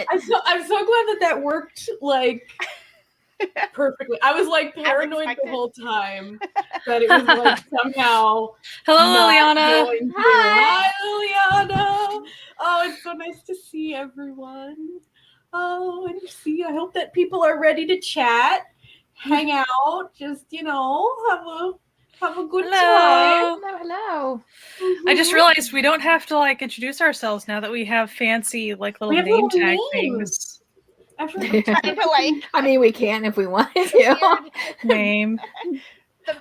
it. I'm so glad that worked like perfectly. I was like paranoid the whole time that it was like somehow. Hello, Liliana. Hi, Liliana. Oh, it's so nice to see everyone. Oh, and I hope that people are ready to chat, hang out, just have a good time. Hello. Mm-hmm. I just realized we don't have to like introduce ourselves now that we have fancy like little name tag things. I mean, we can if we wanted to. Name.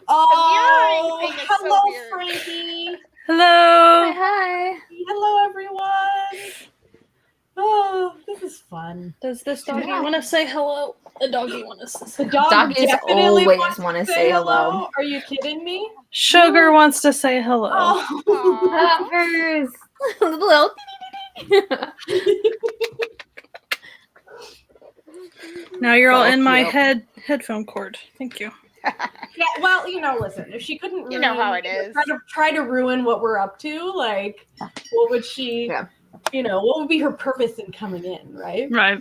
Hello, so Frankie. Hello. Hi. Hello, everyone. Oh, this is fun. Does this doggy want to say hello? The doggy want to say hello. Doggies always want to say hello. Are you kidding me? Sugar wants to say hello. Hoppers. Little. Now you're all in my headphone cord. Thank you. Yeah, well, listen, if she couldn't ruin, how it is. Try to ruin what we're up to, like, what would she, what would be her purpose in coming in, right? Right.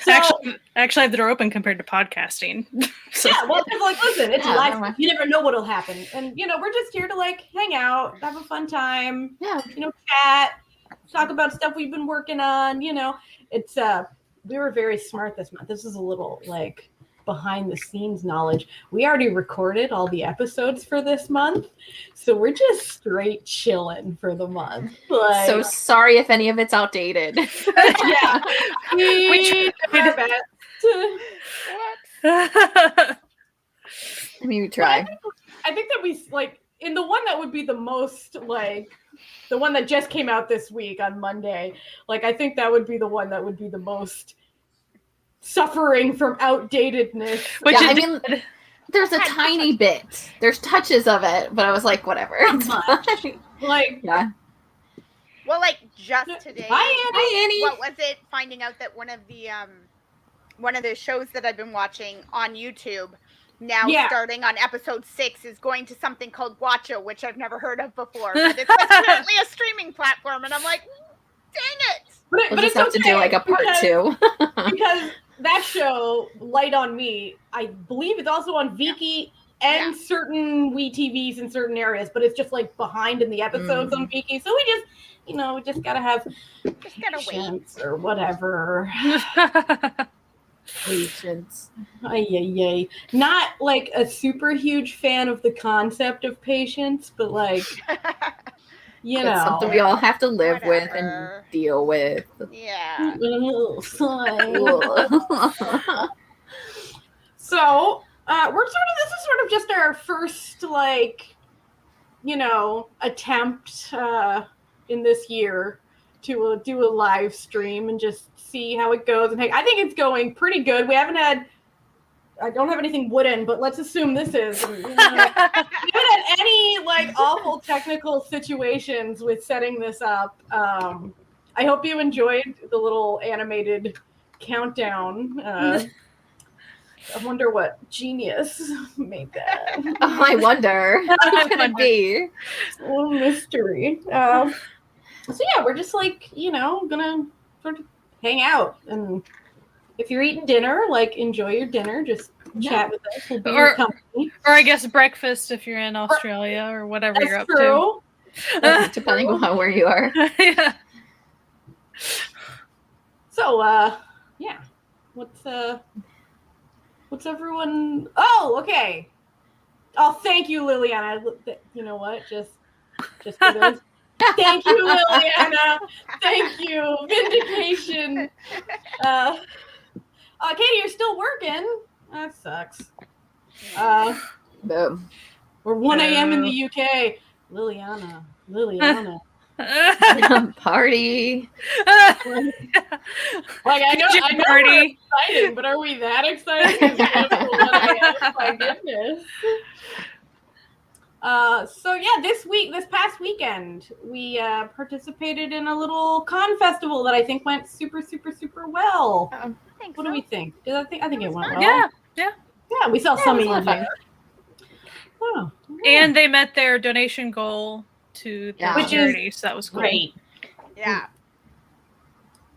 So, actually, I have the door open compared to podcasting. So. Yeah, well, like, listen, it's live. You never know what'll happen. And, we're just here to, like, hang out, have a fun time, chat, talk about stuff we've been working on, It's, we were very smart this month. This is a little, like, behind the scenes knowledge. We already recorded all the episodes for this month, so we're just straight chilling for the month. Like, so sorry if any of it's outdated. Yeah, we try our best. I mean, we try. I think that we like in the one that would be the most like the one that just came out this week on Monday. Like, I think that would be the one that would be the most suffering from outdatedness. Which I mean, there's a tiny bit. There's touches of it, but I was like, whatever. Like, yeah. Well, like just today. Hi, Annie. What was it? Finding out that one of the shows that I've been watching on YouTube now starting on episode 6 is going to something called Watcha, which I've never heard of before. But it's apparently a streaming platform, and I'm like, dang it! We'll just have to do like a part 2. Because that show, Light on Me, I believe it's also on Viki and certain WeTVs in certain areas, but it's just like behind in the episodes on Viki. So we just gotta have patience or whatever. Patience. Ay. Not like a super huge fan of the concept of patience, but like it's something we all have to live with and deal with. Yeah. So this is sort of just our first attempt in this year to do a live stream and just see how it goes. And I think it's going pretty good. I don't have anything wooden, but let's assume this is. We haven't had any awful technical situations with setting this up. I hope you enjoyed the little animated countdown. I wonder what genius made that. Oh, I wonder. What could it be? It's a little mystery. So yeah, we're just gonna sort of hang out, and if you're eating dinner, enjoy your dinner. Just chat with us. We'll be your company. Or I guess breakfast if you're in Australia or whatever you're up to. Depending on where you are. Yeah. So yeah, what's everyone? Oh, okay. Oh, thank you, Liliana. You know what? Just for this. Thank you, Liliana. Thank you. Vindication. Katie, you're still working. That sucks. We're 1 a.m. in the UK. Liliana. Party. I know we're excited, but are we that excited? 1 a.m. My goodness. So yeah, this past weekend, we participated in a little con festival that I think went super, super, super well. What do we think? I think it went well. Yeah. We saw some of you there. Oh, yeah. And they met their donation goal to the charity, so that was cool. Great. Yeah.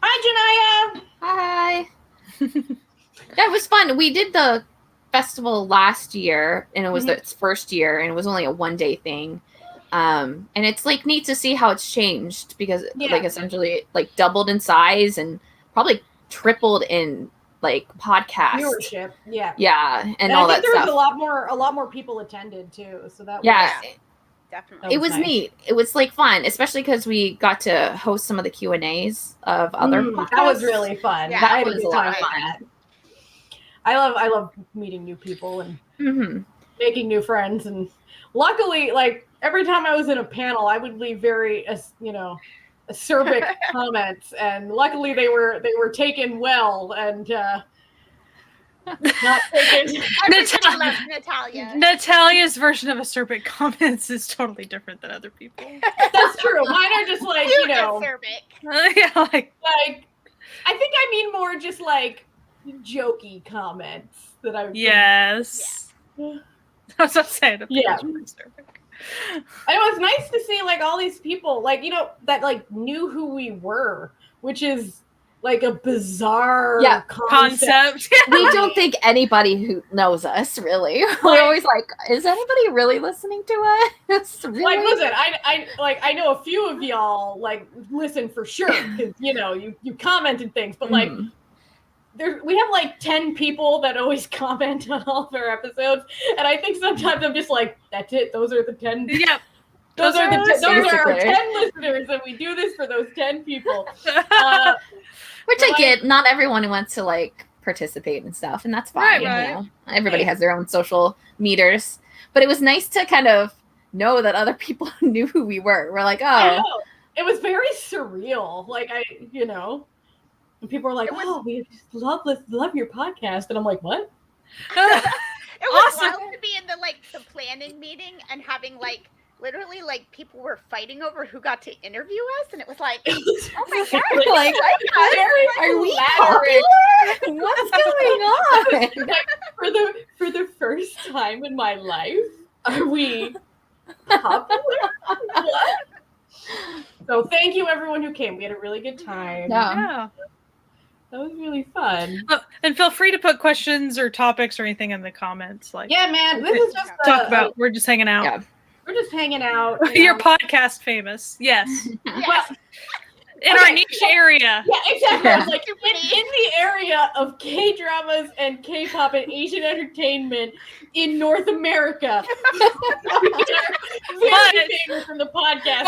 Hi, Janaya. Yeah, it was fun. We did the festival last year, and it was its first year, and it was only a 1-day thing. And it's like neat to see how it's changed because like essentially like doubled in size and probably tripled in like podcast viewership. Yeah, and all I think that there stuff. was a lot more people attended too. So that definitely. It was nice. neat. It was like fun, especially because we got to host some of the Q&As of other podcasts. That was really fun. Yeah, that was a lot of fun. I love meeting new people and making new friends. And luckily, like every time I was in a panel, I would leave very, acerbic comments, and luckily they were taken well and not taken. Everybody loves Natalia. Natalia's version of acerbic comments is totally different than other people. That's true. Mine are just like acerbic. Yeah, like I think I mean more just like jokey comments that I would. Yes. Yeah. I was not saying. Yeah. And it was nice to see like all these people like that like knew who we were, which is like a bizarre concept. We don't think anybody who knows us really. We're always like, is anybody really listening to us? Really? Like, listen, I know a few of y'all like listen for sure because you commented things, but like. We have like 10 people that always comment on all of our episodes, and I think sometimes I'm just like, that's it. Those are the 10. Yep. Those are our 10 listeners, and we do this for those 10 people. Which I get. Not everyone wants to like participate and stuff, and that's fine. Right. Everybody has their own social meters, but it was nice to kind of know that other people knew who we were. We're like, oh, it was very surreal. Like and people are like, "Oh, we just love your podcast," and I'm like, "What?" It was wild to be in the planning meeting and having like literally like people were fighting over who got to interview us, and it was like, oh my god, like, are we popular? What's going on? Like, for the first time in my life, are we popular? What? So thank you everyone who came. We had a really good time. Yeah. That was really fun. And feel free to put questions or topics or anything in the comments. Like, yeah, man, this is just talk about. We're just hanging out. Yeah. We're just hanging out. You're podcast famous. Yes. Well, in our niche area. Yeah, exactly. Yeah. Like in the area of K-dramas and K-pop and Asian entertainment in North America. We are very famous from the podcast.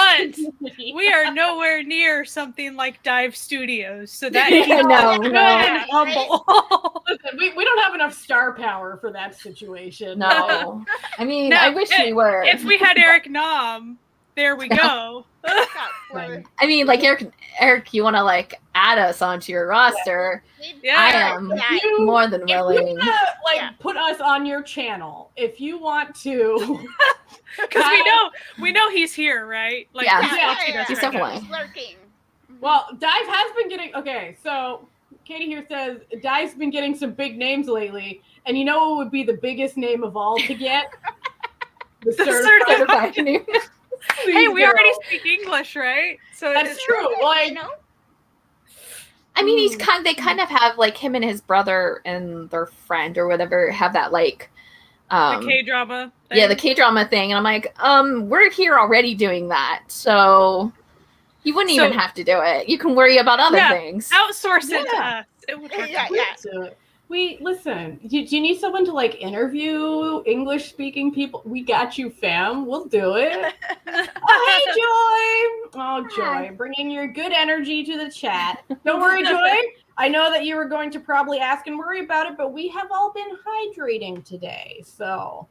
But we are nowhere near something like Dive Studios. So that humble. Listen, we don't have enough star power for that situation. No. I mean, I wish we were. If we had Eric Nam, there we go. I mean, like Eric, you want to like add us onto your roster? Yeah. I am more than willing. Put us on your channel if you want to. Because we know he's here, right? Like, he's definitely lurking. Well, Dive has been getting so Katie here says Dive's been getting some big names lately, and you know what would be the biggest name of all to get? The certified name. Hey, we already speak English, right? So that's true. Like, I mean, they kind of have like him and his brother and their friend or whatever have that like the K-drama thing. Yeah, the K-drama thing. And I'm like, we're here already doing that. So you wouldn't even have to do it. You can worry about other things. Outsource it to us. It would work. Listen, do you need someone to like interview English speaking people? We got you, fam. We'll do it. Oh, hey, Joy. Oh, Joy, bringing your good energy to the chat. Don't worry, Joy. I know that you were going to probably ask and worry about it, but we have all been hydrating today. So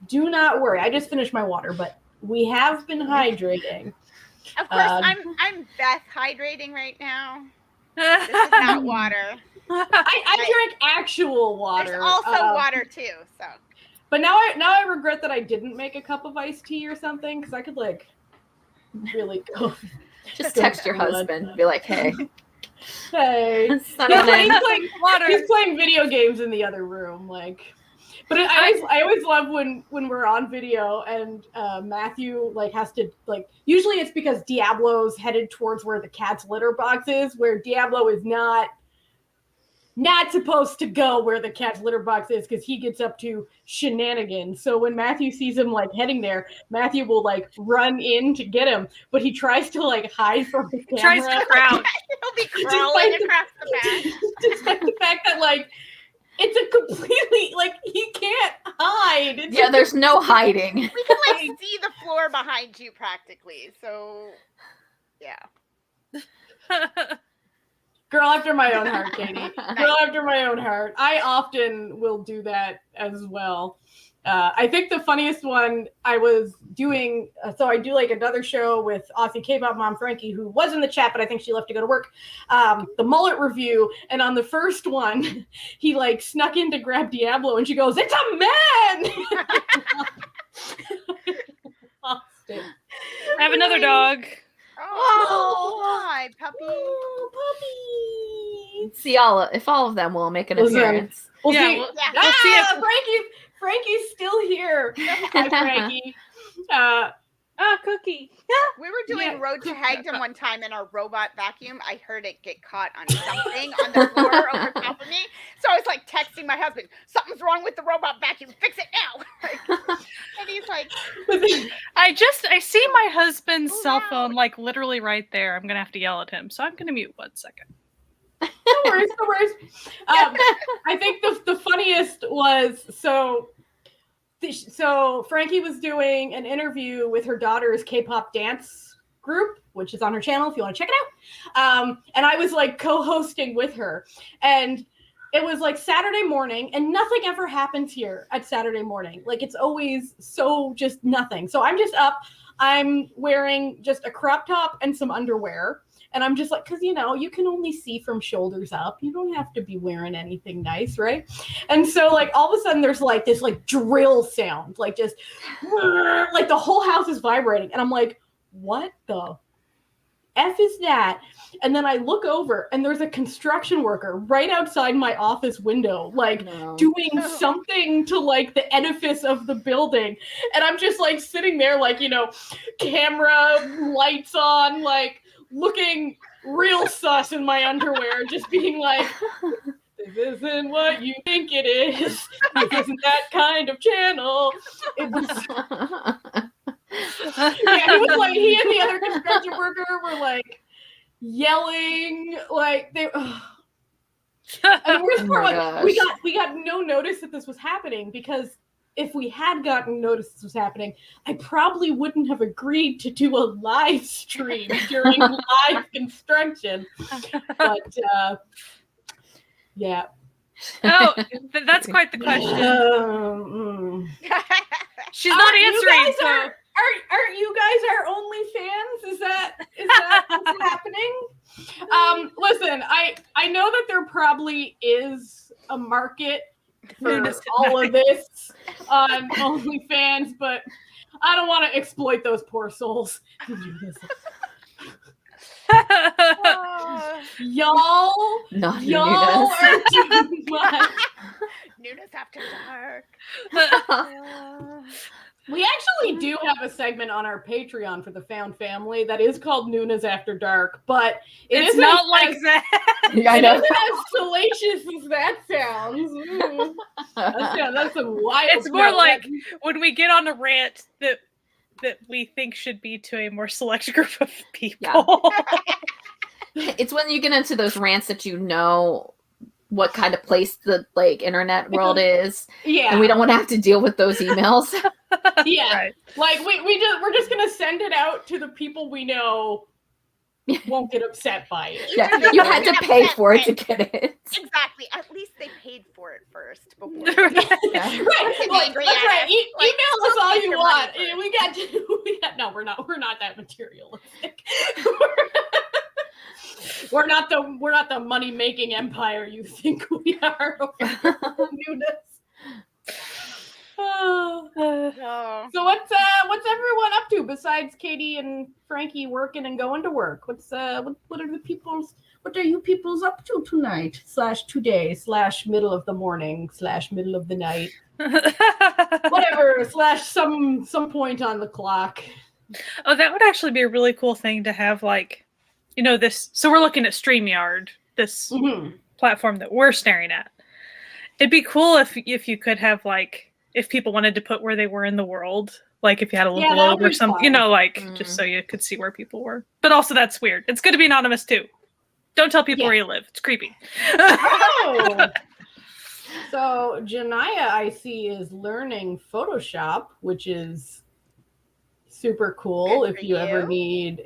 do not worry. I just finished my water, but we have been hydrating. Of course, I'm Beth hydrating right now. This is not water. I drink actual water. There's also water too. So, but now I regret that I didn't make a cup of iced tea or something because I could like really go. Just text your husband, be like, "Hey, he's playing video games in the other room." Like, but I always love when we're on video and Matthew like has to like. Usually it's because Diablo's headed towards where the cat's litter box is, where Diablo is not not supposed to go where the cat's litter box is because he gets up to shenanigans. So when Matthew sees him like heading there, Matthew will like run in to get him, but he tries to like hide from the camera. Tries to crouch. He'll be crawling across the back. Despite the fact that like it's a completely like he can't hide. Yeah, there's no hiding. We can like see the floor behind you practically. So yeah. Girl after my own heart, Katie. Girl after my own heart. I often will do that as well. I think the funniest one I was doing, so I do like another show with Aussie K-pop mom Frankie, who was in the chat, but I think she left to go to work, the mullet review. And on the first one, he like snuck in to grab Diablo and she goes, "It's a man!" I have another dog. Oh, hi, puppy. Oh, puppy. See if all of them will make an appearance. We'll see. We'll Ah, see if Frankie's still here. Hi, Frankie. Cookie. We were doing Road to Hagdon one time, and our robot vacuum, I heard it get caught on something on the floor over top of me. So I was like texting my husband, "Something's wrong with the robot vacuum. Fix it now!" And he's like, I see my husband's cell phone like literally right there. I'm gonna have to yell at him, so I'm gonna mute 1 second. No worries. I think the funniest was so Frankie was doing an interview with her daughter's K-pop dance group, which is on her channel if you want to check it out. And I was like co-hosting with her, and it was like Saturday morning, and nothing ever happens here at Saturday morning. Like it's always so just nothing. So I'm just up. I'm wearing just a crop top and some underwear. And I'm just like, because, you know, you can only see from shoulders up. You don't have to be wearing anything nice, right? And so, like, all of a sudden there's, like, this, like, drill sound. Like, just, like, the whole house is vibrating. And I'm like, what the F is that? And then I look over, and there's a construction worker right outside my office window, like, doing something to, like, the edifice of the building. And I'm just, like, sitting there, like, you know, camera, lights on, like, looking real sus in my underwear, just being like, "This isn't what you think it is. This isn't that kind of channel." It was, yeah, it was like he and the other construction worker were like yelling, like they. And the worst part was we got no notice that this was happening, because if we had gotten notice this was happening, I probably wouldn't have agreed to do a live stream during live construction. But yeah. Oh, that's quite the question. She's not answering. So aren't you guys our only fans? Is that what's happening? Listen, I know that there probably is a market for all of this on OnlyFans, but I don't want to exploit those poor souls. Y'all are too much. Noonas After Dark. We actually do have a segment on our Patreon for the Found Family that is called Noonas After Dark, but it's not like that. Yeah, it isn't as salacious as that sounds. That's a wild. It's more like when we get on a rant that we think should be to a more select group of people. Yeah. It's when you get into those rants that you know what kind of place the like internet world is. Yeah. And we don't want to have to deal with those emails. Yeah. Right. Like we're just gonna send it out to the people we know won't get upset by it. Yeah. You had to pay for it to get it. Exactly. At least they paid for it first before. Right. Like, that's right. Email us all you want. We got no, we're not that materialistic. We're not the money making empire you think we are. So what's everyone up to besides Katie and Frankie working and going to work? What are you people's up to tonight / today / middle of the morning / middle of the night? Whatever / some point on the clock. Oh, that would actually be a really cool thing to have, like, you know, this. So we're looking at StreamYard, this platform that we're staring at. It'd be cool if you could have like if people wanted to put where they were in the world, like if you had a little globe or something, just so you could see where people were. But also that's weird. It's good to be anonymous too. Don't tell people where you live. It's creepy. Oh. So Janaya, I see, is learning Photoshop, which is super cool. If you ever need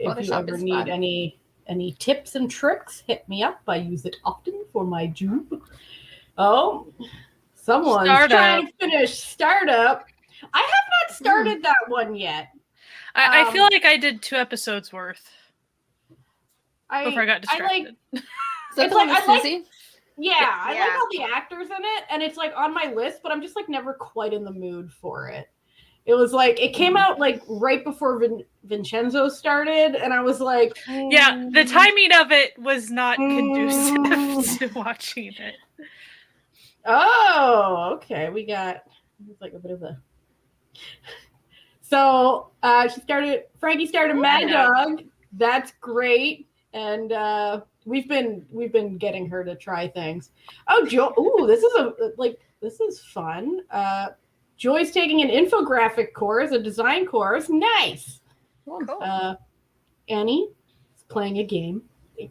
any tips and tricks, hit me up. I use it often for my job. Oh, someone's trying to finish Startup. I have not started that one yet. I feel like I did 2 episodes worth before I got distracted. I like all the actors in it, and it's like on my list, but I'm just like never quite in the mood for it. It was like it came out like right before Vincenzo started, and I was like, yeah, the timing of it was not conducive to watching it. Oh, okay. We got like a bit of a. So Frankie started Mad Dog. That's great, and we've been getting her to try things. Oh, this is fun. Joy's taking an infographic course, a design course. Nice. Cool. Annie is playing a game.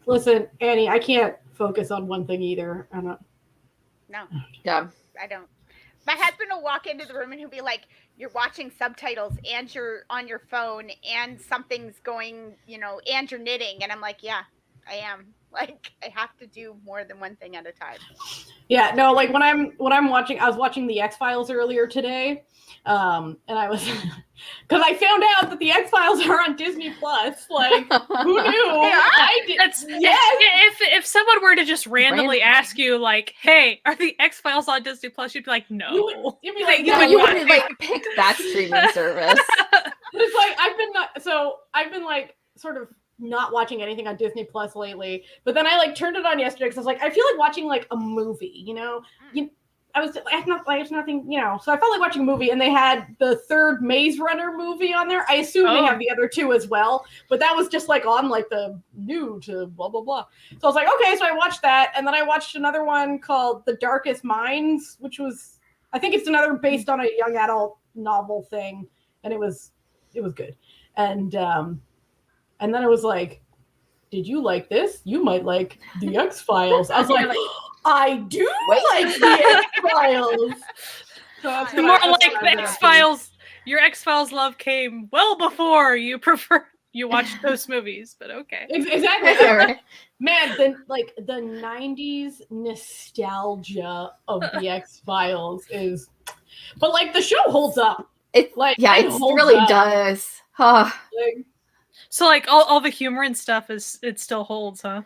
Listen, Annie, I can't focus on one thing either. I don't. No. Yeah. I don't. My husband will walk into the room and he'll be like, "You're watching subtitles and you're on your phone and something's going, and you're knitting." And I'm like, "Yeah, I am. Like, I have to do more than one thing at a time." Yeah, no, like when I'm watching, I was watching the X-Files earlier today, and I was because I found out that the X-Files are on Disney Plus. Like, who knew? I did. If someone were to just randomly ask you, like, "Hey, are the X-Files on Disney Plus?" You'd be like, "No." You'd be like, you wouldn't like pick that streaming service. It's like I've been like sort of not watching anything on Disney Plus lately, but then I like turned it on yesterday because I was like, I feel like watching like a movie, I have nothing, so I felt like watching a movie, and they had the 3rd Maze Runner movie on there. I assume they have the other 2 as well, but that was just like on like the new to blah blah blah. So I was like, okay, so I watched that, and then I watched another one called The Darkest Minds, which was, I think it's another based on a young adult novel thing, and it was good, and then it was like, did you like this? You might like the X-Files. I was like, I do like the X-Files. So more like the X-Files. Your X-Files love came well before you watched those movies, but okay. Exactly. Man, the 90s nostalgia of the X-Files is, but like the show holds up. It really does. Huh. So like all the humor and stuff it still holds, huh?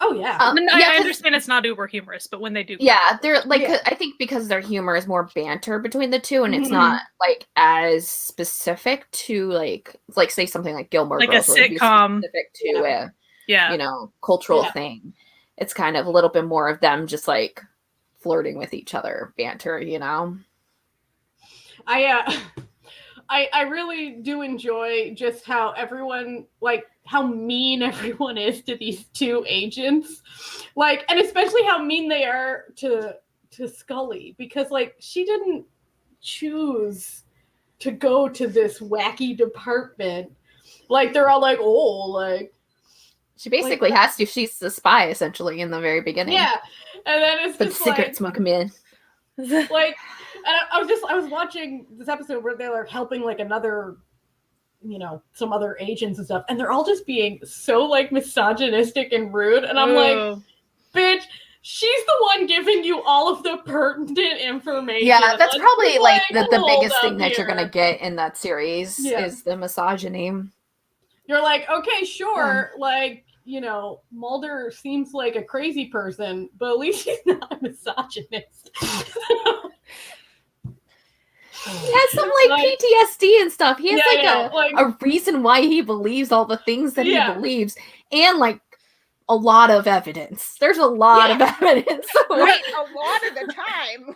Oh yeah. I understand it's not uber humorous, but when they do, they're like I think because their humor is more banter between the two, and it's not like as specific to like say something like Gilmore Girls, a sitcom specific to a cultural thing. It's kind of a little bit more of them just like flirting with each other, banter. I really do enjoy just how everyone, like, how mean everyone is to these 2 agents. Like, and especially how mean they are to Scully, because, like, she didn't choose to go to this wacky department. Like, they're all like, oh, like... She basically has to. She's the spy, essentially, in the very beginning. Yeah. And then it's but just secrets like... come in. Like... And I was watching this episode where they're like helping like another, some other agents and stuff, and they're all just being so like misogynistic and rude, and I'm like, bitch, she's the one giving you all of the pertinent information. Yeah, that's probably like the biggest thing that you're gonna get in that series is the misogyny. You're like, okay, sure, like, Mulder seems like a crazy person, but at least he's not a misogynist. He has some like PTSD and stuff. He has a reason why he believes all the things that he believes, and like a lot of evidence. There's a lot of evidence. Right, a lot of the time.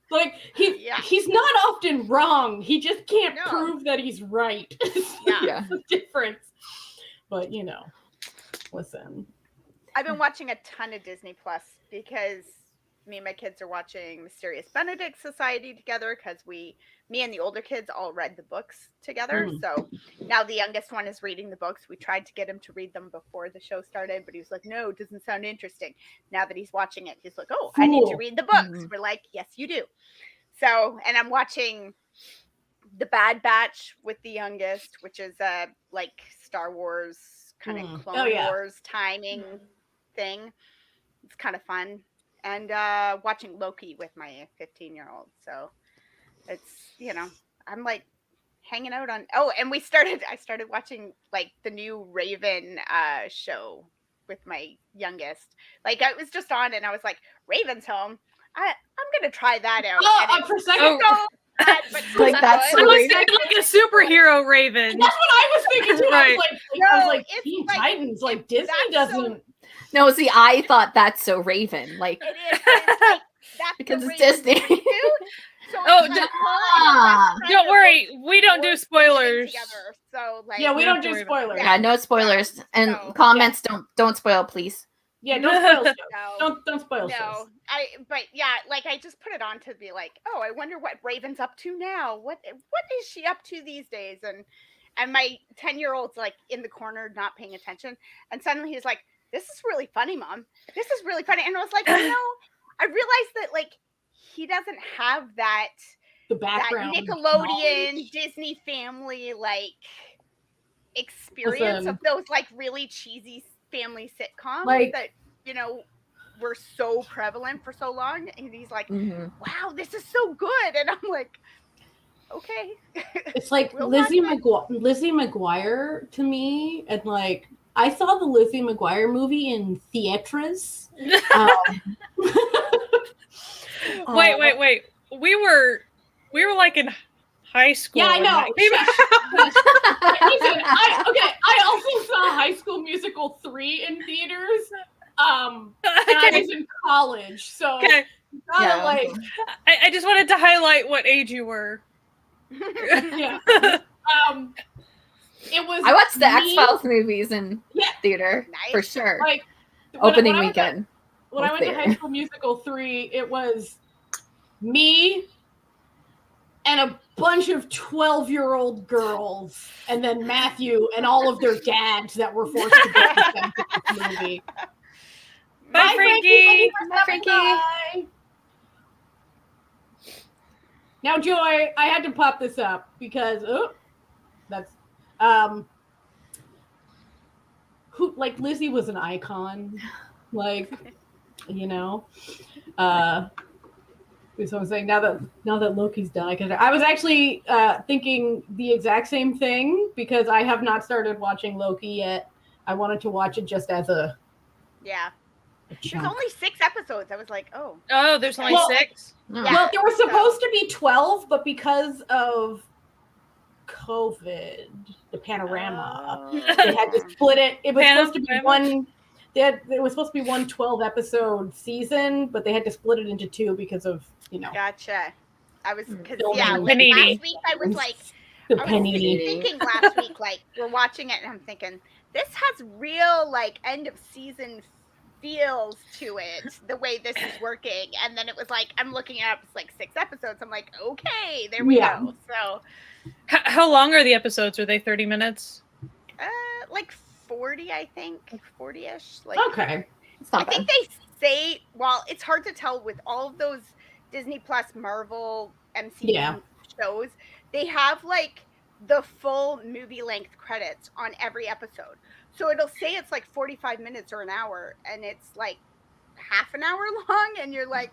Like he's not often wrong. He just can't prove that he's right. Yeah. That's the difference. But listen. I've been watching a ton of Disney Plus because me and my kids are watching Mysterious Benedict Society together because me and the older kids all read the books together. So now the youngest one is reading the books. We tried to get him to read them before the show started, but he was like, no, it doesn't sound interesting. Now that he's watching it, he's like, oh, I need to read the books. We're like, yes, you do. So, and I'm watching The Bad Batch with the youngest, which is like Star Wars kind of Clone Wars timing thing. It's kind of fun. And watching Loki with my 15-year-old. So it's, you know, I'm like hanging out on. Oh, and I started watching like the new Raven show with my youngest. Like I was just on and I was like, Raven's home. I'm gonna try that out. For a second, bad, but like that's I was thinking like a superhero Raven. That's what I was thinking too. Right. I was like, Teen Titans, like Disney doesn't. No, see, I thought that's so Raven, like it is. Like, that's because it's Disney. So don't worry, we don't do spoilers. So like, we don't do spoilers. Yeah, no spoilers and comments. Don't spoil, please. Yeah, don't spoil stuff. Don't spoil stuff. I just put it on to be like, oh, I wonder what Raven's up to now. What is she up to these days? And my 10-year-old's like in the corner not paying attention, and suddenly he's like, this is really funny, Mom. This is really funny. And I was like, I realized that like he doesn't have the background, that Nickelodeon Disney family like experience of those like really cheesy family sitcoms that were so prevalent for so long. And he's like, wow, this is so good. And I'm like, okay. It's like Lizzie McGuire to me, and like I saw the Lizzie McGuire movie in theaters. Wait. We were like in high school. Yeah, I know. Listen, I also saw High School Musical 3 in theaters. And I was in college, so I just wanted to highlight what age you were. Yeah. It was. I watched the X-Files movies in theater for sure. Like opening weekend. When I went to High School Musical 3, it was me and a bunch of 12-year-old girls, and then Matthew and all of their dads that were forced to go to this movie. Bye, Frankie. Bye, Frankie. Now, Joy, I had to pop this up because that's Lizzie was an icon, like So I'm saying now that Loki's done, I was actually thinking the exact same thing because I have not started watching Loki yet. I wanted to watch it just as a There's only 6 episodes. I was like, oh, there's only 6. Yeah. Well, there were supposed to be 12, but because of COVID, the panorama, they had to split it. It was supposed to be one. It was supposed to be one 12-episode season, but they had to split it into 2 because of Gotcha. I was because last week I was like, thinking last week like we're watching it and I'm thinking this has real like end of season feels to it the way this is working, and then it was like I'm looking up, it's like 6 episodes. I'm like, okay, there we go. So how long are the episodes? Are they 30 minutes? Like 40, I think, like 40ish. Like okay, I think they say, well, it's hard to tell with all of those Disney Plus, Marvel, MCU shows. They have like the full movie length credits on every episode. So it'll say it's like 45 minutes or an hour, and it's like half an hour long, and you're like,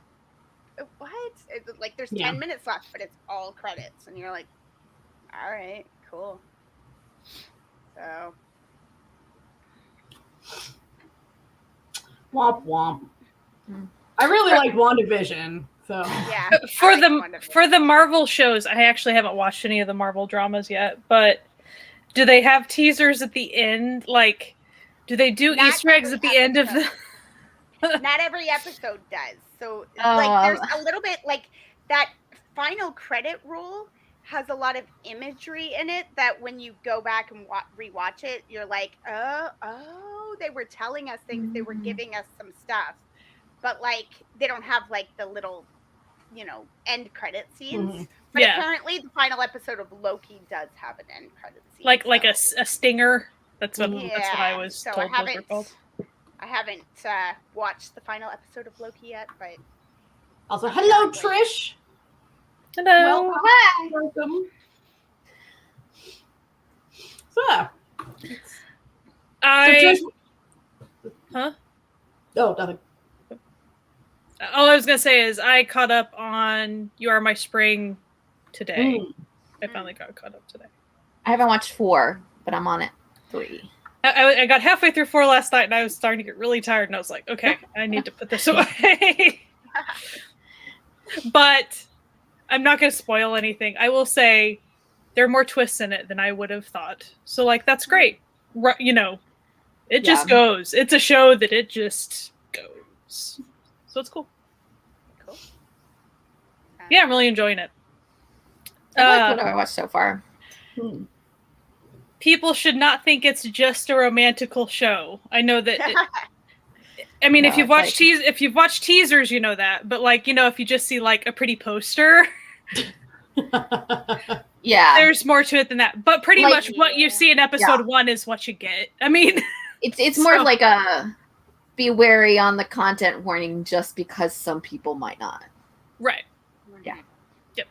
what? It's like there's 10 minutes left, but it's all credits, and you're like, all right, cool. So womp womp. I really like WandaVision. So yeah, for the Marvel shows, I actually haven't watched any of the Marvel dramas yet, but do they have teasers at the end? Like, do they do Easter eggs at the end of the? Not every episode does. So like, there's a little bit like that final credit roll has a lot of imagery in it that when you go back and rewatch it, you're like, oh, they were telling us things, they were giving us some stuff, but like they don't have like the little, end credit scenes. But apparently the final episode of Loki does have an end credit scene. Like a stinger. That's what I was told those were called. I haven't watched the final episode of Loki yet, but also, hello, Trish. Hello. Welcome. Hi. Welcome. So, Huh? Oh, nothing. All I was gonna say is I caught up on You Are My Spring today. I finally got caught up today. I haven't watched 4, but I'm on it 3. I got halfway through 4 last night, and I was starting to get really tired, and I was like, okay, I need to put this away. But I'm not going to spoil anything. I will say there are more twists in it than I would have thought. So, like, that's great. It just goes. It's a show that it just goes. So it's cool. Cool. Yeah, I'm really enjoying it. I like what I watched so far. People should not think it's just a romantical show. I know that. If you've watched teasers, you know that. But if you just see like a pretty poster, there's more to it than that. But pretty much what you see in episode 1 is what you get. I mean, it's more of like a be wary on the content warning, just because some people might not. Right. Yeah. Yep.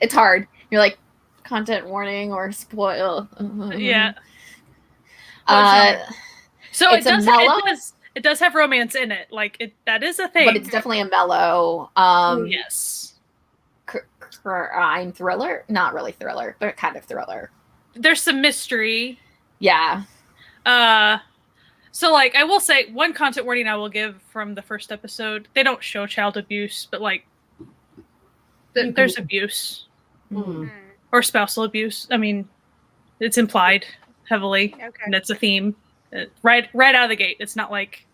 It's hard. You're like, content warning or spoil. Yeah. So it does have romance in it. Like that is a thing. But it's definitely a mellow. Yes. Crime thriller. Not really thriller, but kind of thriller. There's some mystery. Yeah. So like I will say one content warning I will give from the first episode. They don't show child abuse, but like there's abuse. Or spousal abuse. I mean, it's implied heavily, and it's a theme right out of the gate. It's not like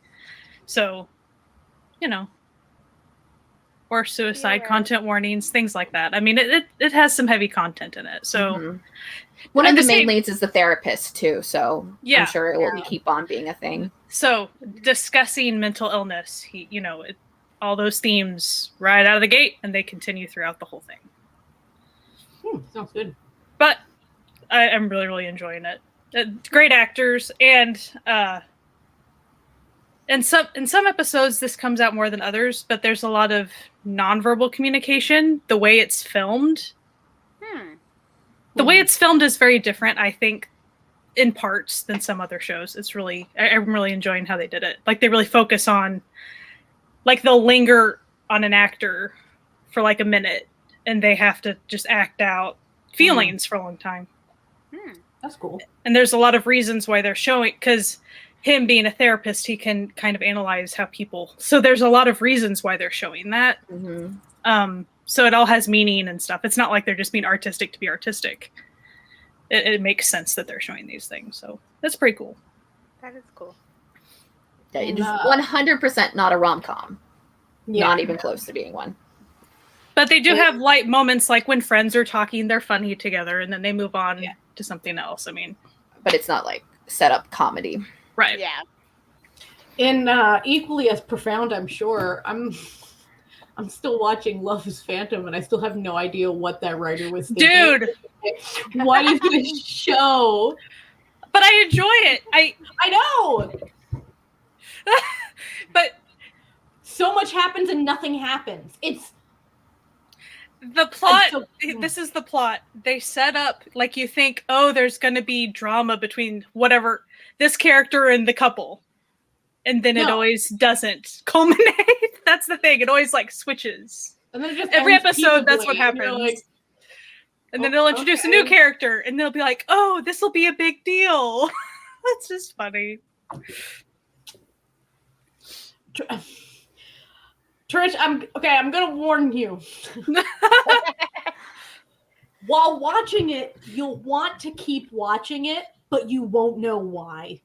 or suicide content warnings, things like that. I mean, it has some heavy content in it. So one of the main leads is the therapist too. So yeah, I'm sure it will keep on being a thing. So discussing mental illness, all those themes right out of the gate, and they continue throughout the whole thing. Sounds good. But I'm really, really enjoying it. Great actors, and in some episodes this comes out more than others, but there's a lot of nonverbal communication. The way it's filmed, the way it's filmed is very different, I think, in parts than some other shows. I'm really enjoying how they did it. Like they really focus on, like they'll linger on an actor for like a minute, and they have to just act out feelings for a long time. That's cool. And there's a lot of reasons why they're showing, because him being a therapist, he can kind of analyze how people. So there's a lot of reasons why they're showing that. So it all has meaning and stuff. It's not like they're just being artistic to be artistic. It makes sense that they're showing these things. So that's pretty cool. That is cool. Yeah, it is 100% not a rom-com. Not even close to being one. But they do have light moments, like when friends are talking, they're funny together, and then they move on to something else. I mean, but it's not like set up comedy, right? Yeah. And equally as profound, I'm sure. I'm still watching Love is Phantom, and I still have no idea what that writer was thinking. Dude, what is this show? But I enjoy it. I know. But so much happens and nothing happens. It's the plot. This is the plot. They set up like you think, oh, there's going to be drama between whatever this character and the couple, and then it always doesn't culminate. That's the thing. It always like switches. And then it just every episode, that's what happens. And then they'll introduce a new character, and they'll be like, "Oh, this will be a big deal." That's just funny. Trish, I'm gonna warn you. While watching it, you'll want to keep watching it, but you won't know why.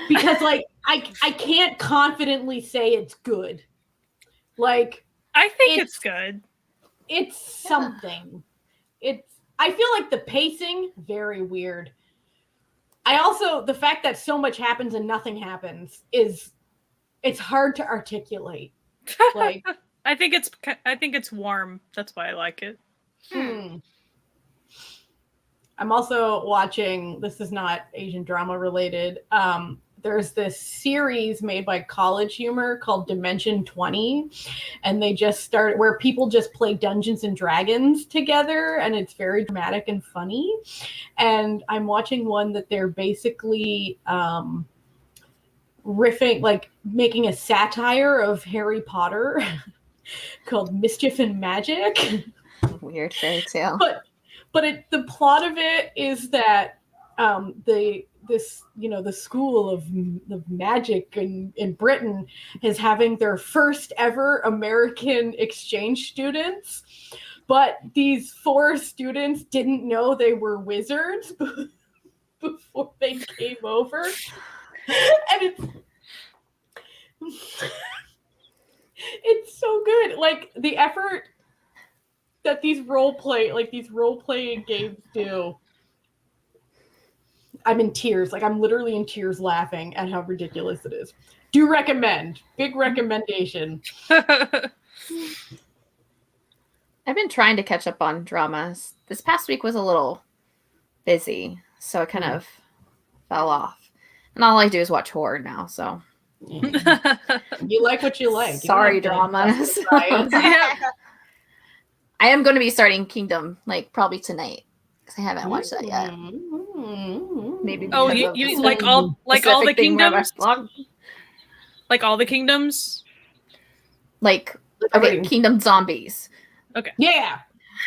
Because like I can't confidently say it's good. Like I think it's good. It's something. I feel like the pacing very weird. the fact that so much happens and nothing happens it's hard to articulate. Like, I think it's warm. That's why I like it. I'm also watching, this is not Asian drama related. There's this series made by College Humor called Dimension 20, and they just started where people just play Dungeons and Dragons together, and it's very dramatic and funny. And I'm watching one that they're basically riffing, like making a satire of Harry Potter called Mischief and Magic. Weird fairy tale. But the plot of it is that the school of magic in Britain is having their first ever American exchange students, but these 4 students didn't know they were wizards before they came over, and it's so good. Like, the effort that these role-playing games do. I'm in tears. Like, I'm literally in tears laughing at how ridiculous it is. Do recommend. Big recommendation. I've been trying to catch up on dramas. This past week was a little busy, so I kind of fell off. And all I do is watch horror now, so. You like what you like. Sorry, dramas. Yeah. I am going to be starting Kingdom, like, probably tonight, because I haven't watched that yet. Maybe. Oh, you like all the kingdoms? Like all the kingdoms? Like, okay, Kingdom Zombies. Okay. Yeah.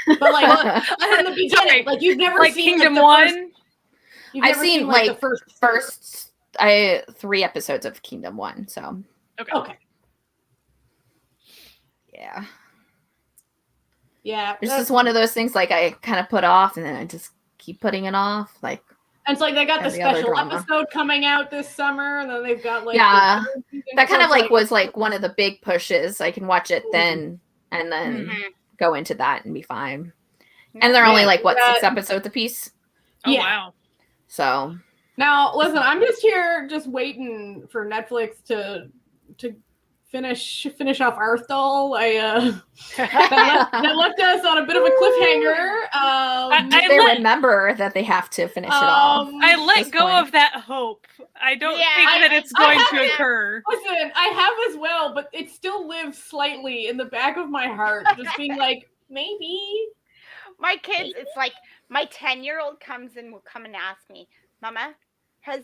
But like from the beginning, like you've never like seen Kingdom like, One. I've seen like the first 3 episodes of Kingdom 1, so. Okay. Yeah. Yeah. It's just one of those things like I kind of put off and then I just keep putting it off. Like, and it's like they got the special episode coming out this summer, and then they've got like that kind of like was like one of the big pushes. I can watch it then and then go into that and be fine. And they're only like 6 episodes a piece. Oh wow. So now listen, I'm just here waiting for Netflix to finish off Arthal. That left us on a bit of a cliffhanger. They remember that they have to finish it off. I let go of that hope. I don't think that it's going to occur. Listen, I have as well, but it still lives slightly in the back of my heart, just being like, maybe. My kids, it's like my 10-year-old will come and ask me, Mama, has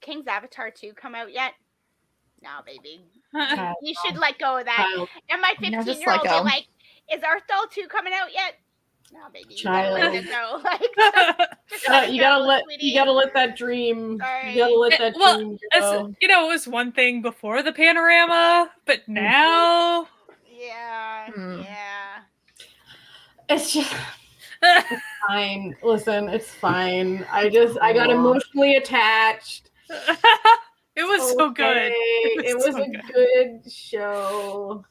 King's Avatar 2 come out yet? No, baby. You should let go of that. And my 15-year-old be like, is Arthal 2 coming out yet? No, baby. You gotta let that dream. Sorry. You gotta let that dream go. It was one thing before the panorama, but now. Yeah. It's just. It's fine. Listen, it's fine. I got emotionally attached. It was so good. It was a good show.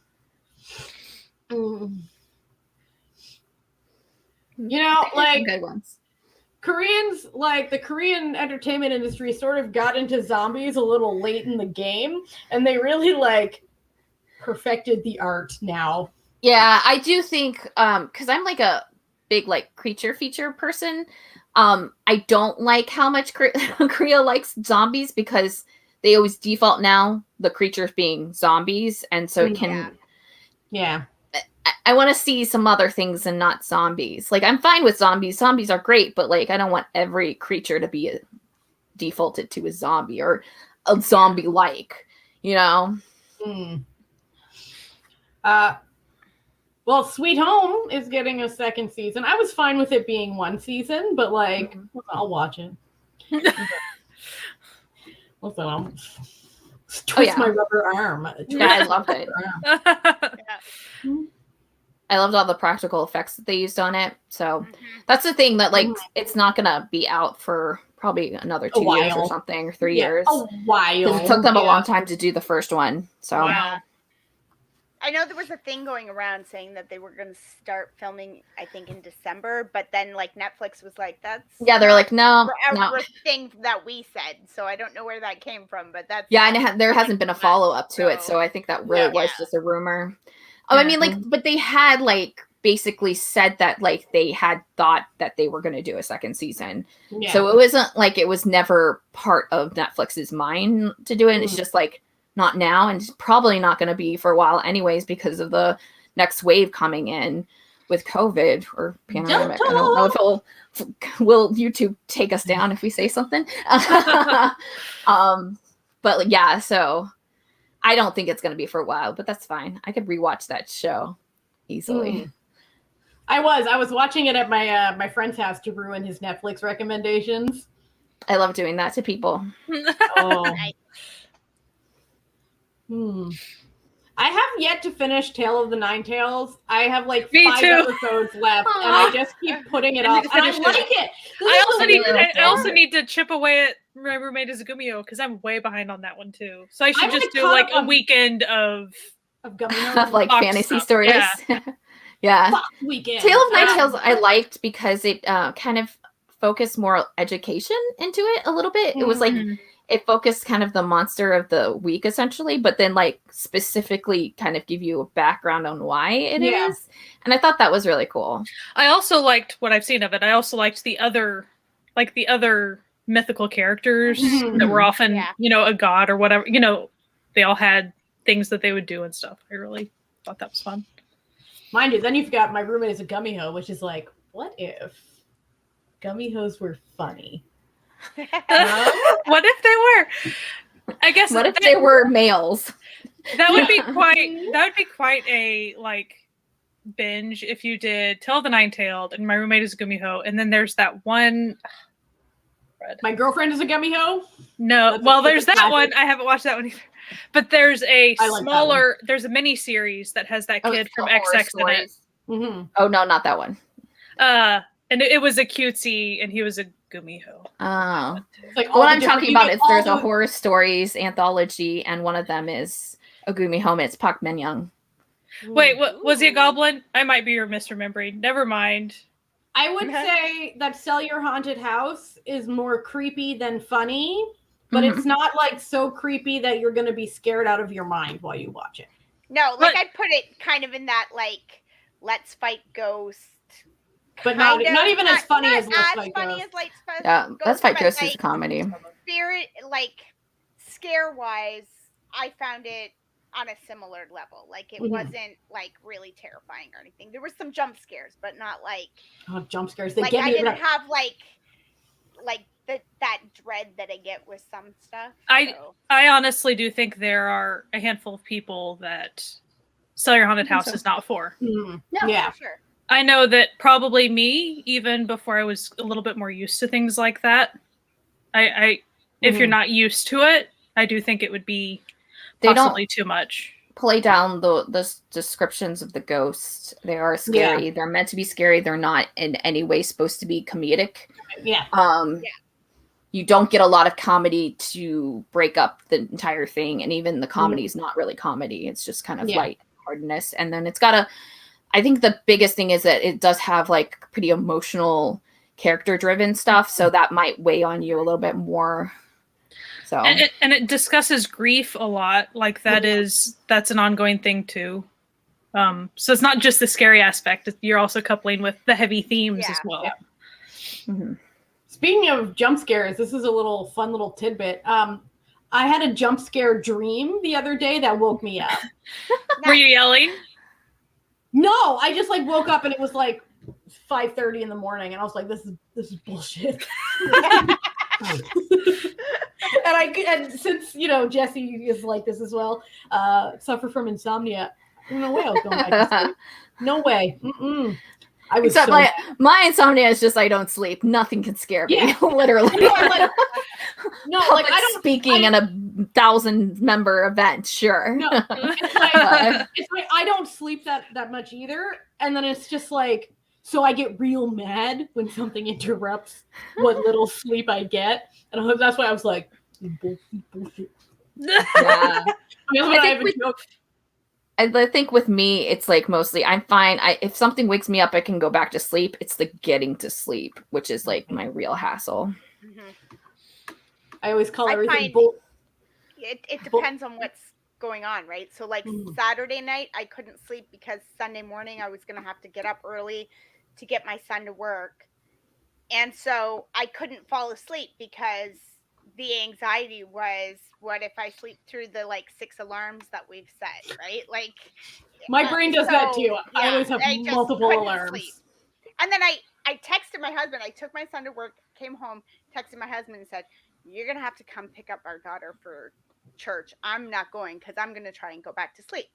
You know, like good ones. Koreans, like the Korean entertainment industry sort of got into zombies a little late in the game, and they really like perfected the art now. Yeah, I do think because I'm like a big like creature feature person. I don't like how much Korea likes zombies because they always default now the creatures being zombies, and so it can. Yeah. I want to see some other things and not zombies. Like, I'm fine with zombies. Zombies are great, but like I don't want every creature to be defaulted to a zombie or a zombie-like, you know. Well, Sweet Home is getting a 2nd season. I was fine with it being 1 season, but like I'll watch it. Listen, I'll twist my rubber arm. Yeah, I loved it. I loved all the practical effects that they used on it. So that's the thing that like it's not gonna be out for probably another 2 years or something, or 3 years. A while. Because it took them a long time to do the first one. So I I know there was a thing going around saying that they were going to start filming, I think, in December, but then like Netflix was like, "That's they're like, no, thing that we said." So I don't know where that came from, but that's and there hasn't been a follow up to it, so I think that really was just a rumor. Oh, I mean, like, but they had like basically said that like they had thought that they were going to do a second season, so it wasn't like it was never part of Netflix's mind to do it. It's just like, not now, and it's probably not going to be for a while anyways because of the next wave coming in with COVID or pandemic. I don't know if will YouTube take us down if we say something. But yeah, so I don't think it's going to be for a while, but that's fine. I could rewatch that show easily. I was watching it at my friend's house to ruin his Netflix recommendations. I love doing that to people. I have yet to finish Tale of the Nine Tails. I have like 5 episodes left, and I just keep putting it off. And I like it. I also need to chip away at My Roommate is a Gummio because I'm way behind on that one too. So I should just do like a weekend of Gummio, like fantasy stories. Yeah. Weekend. Tale of Nine Tails I liked because it kind of focused more education into it a little bit. It was like it focused kind of the monster of the week essentially, but then like specifically kind of give you a background on why it is. And I thought that was really cool. I also liked what I've seen of it. I also liked the other mythical characters that were often, a god or whatever, they all had things that they would do and stuff. I really thought that was fun. Mind you, then you've got My Roommate is a Gummio, which is like, what if Gummihos were funny? What if they were? I guess. What if they were males? That would be quite a like binge if you did Tale of the Nine-Tailed and My Roommate is a Gummio, and then there's that one. My Girlfriend is a Gummio? No, there's that one. I haven't watched that one either. But there's a smaller. There's a mini series that has that kid from XX in it. Oh no, not that one. And it was a cutesy, and he was a Gummio. Oh, like what I'm talking about is there's a horror stories anthology, and one of them is a Gummio. It's Park Min Young. Wait, was he a goblin? I might be misremembering. Never mind. I would say that Sell Your Haunted House is more creepy than funny, but it's not like so creepy that you're going to be scared out of your mind while you watch it. No, like I'd put it kind of in that like Let's Fight Ghost. But not even as funny as Let's Fight Ghost. Yeah, Let's Fight Ghost is a comedy. Spirit, like scare-wise, I found it on a similar level. Like it wasn't like really terrifying or anything. There were some jump scares, but not like jump scares. Like I didn't have like that dread that I get with some stuff. I honestly do think there are a handful of people that Sell Your Haunted House is not for. Yeah, for sure. I know that probably me, even before I was a little bit more used to things like that, if you're not used to it, I do think it would be possibly too much. Play down the descriptions of the ghosts. They are scary. They're meant to be scary. They're not in any way supposed to be comedic. You don't get a lot of comedy to break up the entire thing, and even the comedy is not really comedy. It's just kind of lightheartedness, and then it's got I think the biggest thing is that it does have like pretty emotional character driven stuff. So that might weigh on you a little bit more. So, and it discusses grief a lot. Like that's an ongoing thing too. So it's not just the scary aspect. You're also coupling with the heavy themes as well. Yeah. Speaking of jump scares, this is a fun little tidbit. I had a jump scare dream the other day that woke me up. Were you yelling? No, I just like woke up and it was like 5:30 in the morning, and I was like, "This is bullshit." and since Jesse is like this as well, suffer from insomnia. No way I was going back to sleep. No way. I was Except my insomnia is just I don't sleep. Nothing can scare me. Literally. I don't speaking in a 1,000-member event. Sure. No, it's like I don't sleep that much either, and then it's just like so I get real mad when something interrupts what little sleep I get, and that's why I was like, bullshit. Yeah. I have a joke. I think with me, it's like mostly I'm fine. If something wakes me up, I can go back to sleep. It's the getting to sleep, which is like my real hassle. I always call everything it depends on what's going on, right? So like Saturday night, I couldn't sleep because Sunday morning I was going to have to get up early to get my son to work. And so I couldn't fall asleep because the anxiety was, what if I sleep through the like 6 alarms that we've set, right? Like my brain does that too. Yeah, I always have multiple alarms. Sleep. And then I texted my husband. I took my son to work, came home, texted my husband and said, "You're going to have to come pick up our daughter for church. I'm not going because I'm going to try and go back to sleep."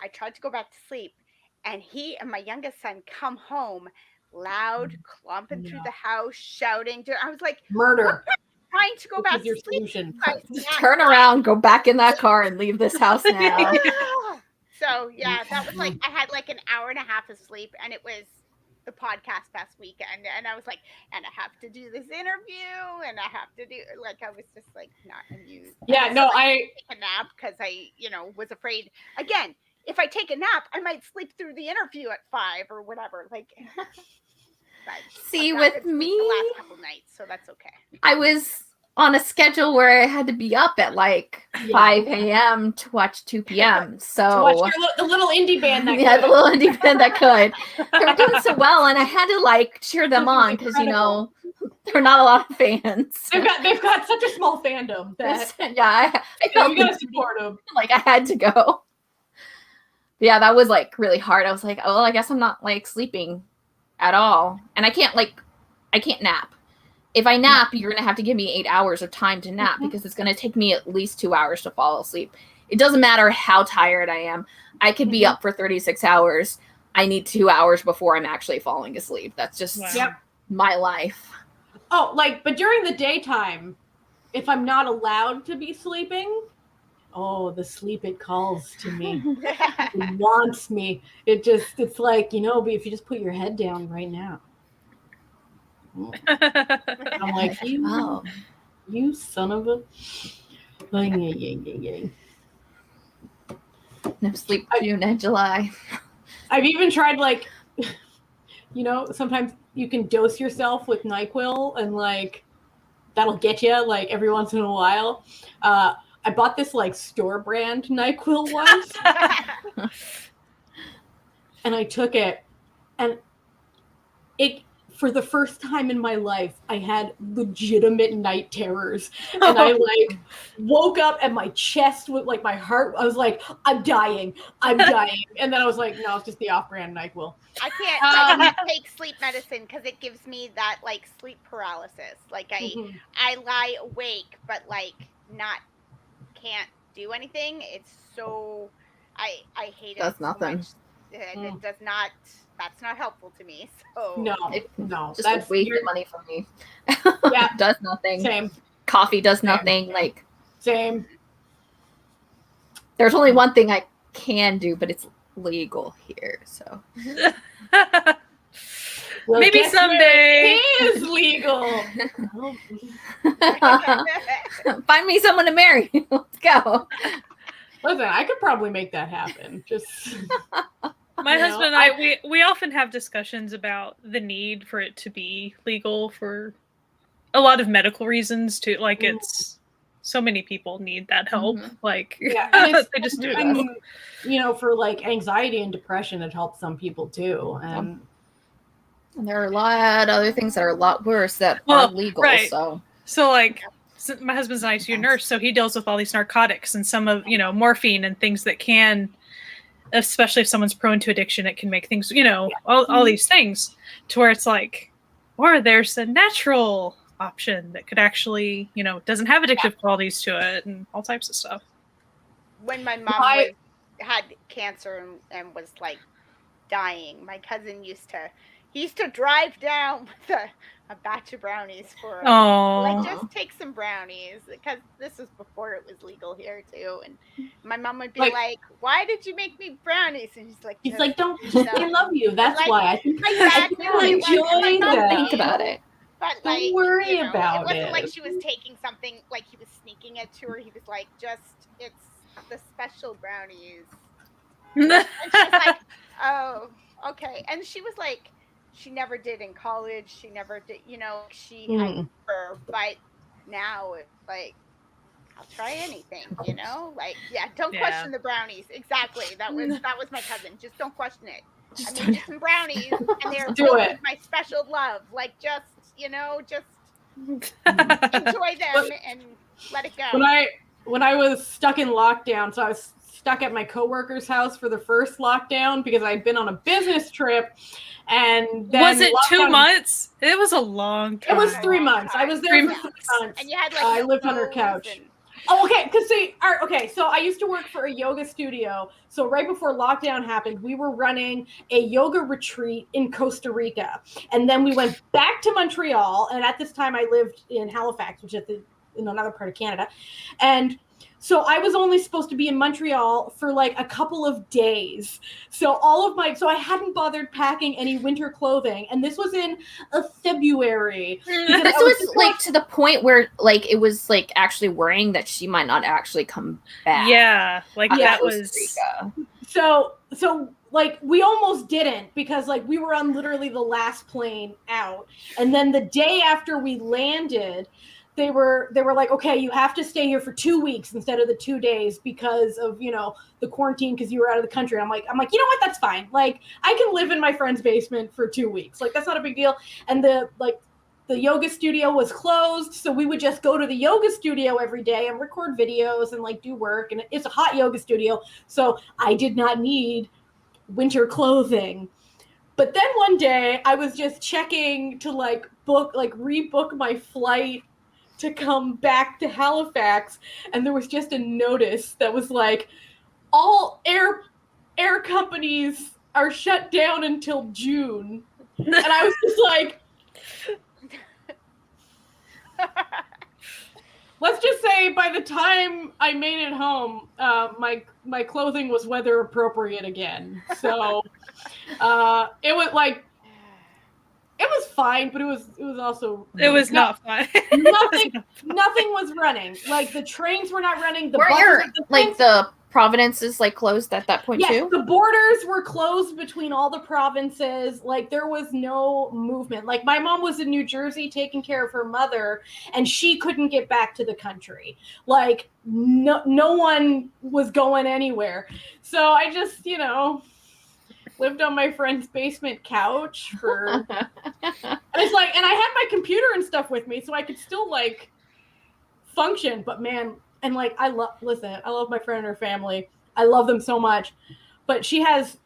I tried to go back to sleep, and he and my youngest son come home loud, clomping through the house, shouting. I was like, murder. Trying to go back to sleep. Just turn around, go back in that car, and leave this house now. So yeah, that was like I had like an hour and a half of sleep, and it was the podcast past weekend, and I was like, and I have to do this interview, and I have to do like I was just like not amused. Yeah, I take a nap because I was afraid again. If I take a nap, I might sleep through the interview at 5 or whatever. Like, see, with me, the last couple nights, so that's okay. I was on a schedule where I had to be up at like 5 a.m. to watch 2 p.m. So to watch the little indie band that the little indie band that could. They were doing so well, and I had to like cheer them on because they're not a lot of fans. They've got such a small fandom that I felt you gotta support them. Like I had to go. Yeah, that was like really hard. I was like, oh, well, I guess I'm not like sleeping at all, and I can't nap. If I nap, you're gonna have to give me 8 hours of time to nap because it's gonna take me at least 2 hours to fall asleep. It doesn't matter how tired I am. I could be up for 36 hours. I need 2 hours before I'm actually falling asleep. That's just my life. Oh, but during the daytime, if I'm not allowed to be sleeping, the sleep, it calls to me. It wants me. It's like, if you just put your head down right now. I'm like, you son of a... No sleep June and July. I've even tried sometimes you can dose yourself with NyQuil and that'll get you every once in a while. I bought this store brand NyQuil once and I took it, and for the first time in my life, I had legitimate night terrors. And I woke up and my chest was my heart, I was like, I'm dying. And then I was like, no, it's just the off-brand NyQuil. I can't take sleep medicine because it gives me that sleep paralysis. I lie awake, but can't do anything. It's so, I hate it. Does nothing. So much. It does not. That's not helpful to me. So no, just that's wasted money for me. Yeah, does nothing. Same. Coffee does nothing. Same. There's only one thing I can do, but it's legal here. So maybe someday it is legal. Find me someone to marry. Let's go. Listen, I could probably make that happen. Just. My husband and I, we often have discussions about the need for it to be legal for a lot of medical reasons too. It's so many people need that help. They just do it. For anxiety and depression, it helps some people too. And there are a lot of other things that are a lot worse that are legal. Right. So my husband's an ICU nurse, so he deals with all these narcotics and some of morphine and things that can, especially if someone's prone to addiction, it can make things, all these things to where it's or there's a natural option that could actually, doesn't have addictive qualities to it and all types of stuff. When my mom had cancer and was dying, my cousin used to drive down with a batch of brownies for her. Oh. Just take some brownies, because this was before it was legal here too. And my mom would be like, "Why did you make me brownies?" And he's like, "Don't. I love you. That's why I think I enjoy that. Don't think about it. But don't worry about it. It wasn't like she was taking something, he was sneaking it to her. He was it's the special brownies. And she was like, oh, okay. And she was like, she never did in college. She never did, she had her, but now it's like, I'll try anything, like, don't question the brownies. Exactly. That was my cousin. Just don't question it. I made you some brownies and they're filled with my special love. Like, just enjoy them and let it go. When I was stuck in lockdown, so I was stuck at my coworker's house for the first lockdown because I'd been on a business trip, and then was it 2 months? It was a long time. It was 3 months. I was there for 3 months, and you had like I lived on her couch. Oh, okay. Because so I used to work for a yoga studio. So right before lockdown happened, we were running a yoga retreat in Costa Rica, and then we went back to Montreal. And at this time, I lived in Halifax, which is in another part of Canada, and so I was only supposed to be in Montreal for like a couple of days. So I hadn't bothered packing any winter clothing. And this was in February. This was like to the point where like it was like actually worrying that she might not actually come back. Yeah. Like that was. So like we almost didn't because like we were on literally the last plane out. And then the day after we landed, they were like, okay, you have to stay here for 2 weeks instead of the 2 days because of, the quarantine because you were out of the country. I'm like, you know what? That's fine. Like I can live in my friend's basement for 2 weeks. Like that's not a big deal. And the yoga studio was closed. So we would just go to the yoga studio every day and record videos and like do work. And it's a hot yoga studio. So I did not need winter clothing. But then one day I was just checking to rebook my flight to come back to Halifax, and there was just a notice that was like, all air companies are shut down until June. And I was just like, let's just say by the time I made it home, my clothing was weather appropriate again. So it was like, it was fine, but it was also not fine. Nothing was running. Like the trains were not running. The provinces like closed at that point too? The borders were closed between all the provinces. Like there was no movement. Like my mom was in New Jersey taking care of her mother, and she couldn't get back to the country. Like no one was going anywhere. So I just, lived on my friend's basement couch for and it's like, and I had my computer and stuff with me so I could still like function, but man, and like I love my friend and her family. I love them so much, but she has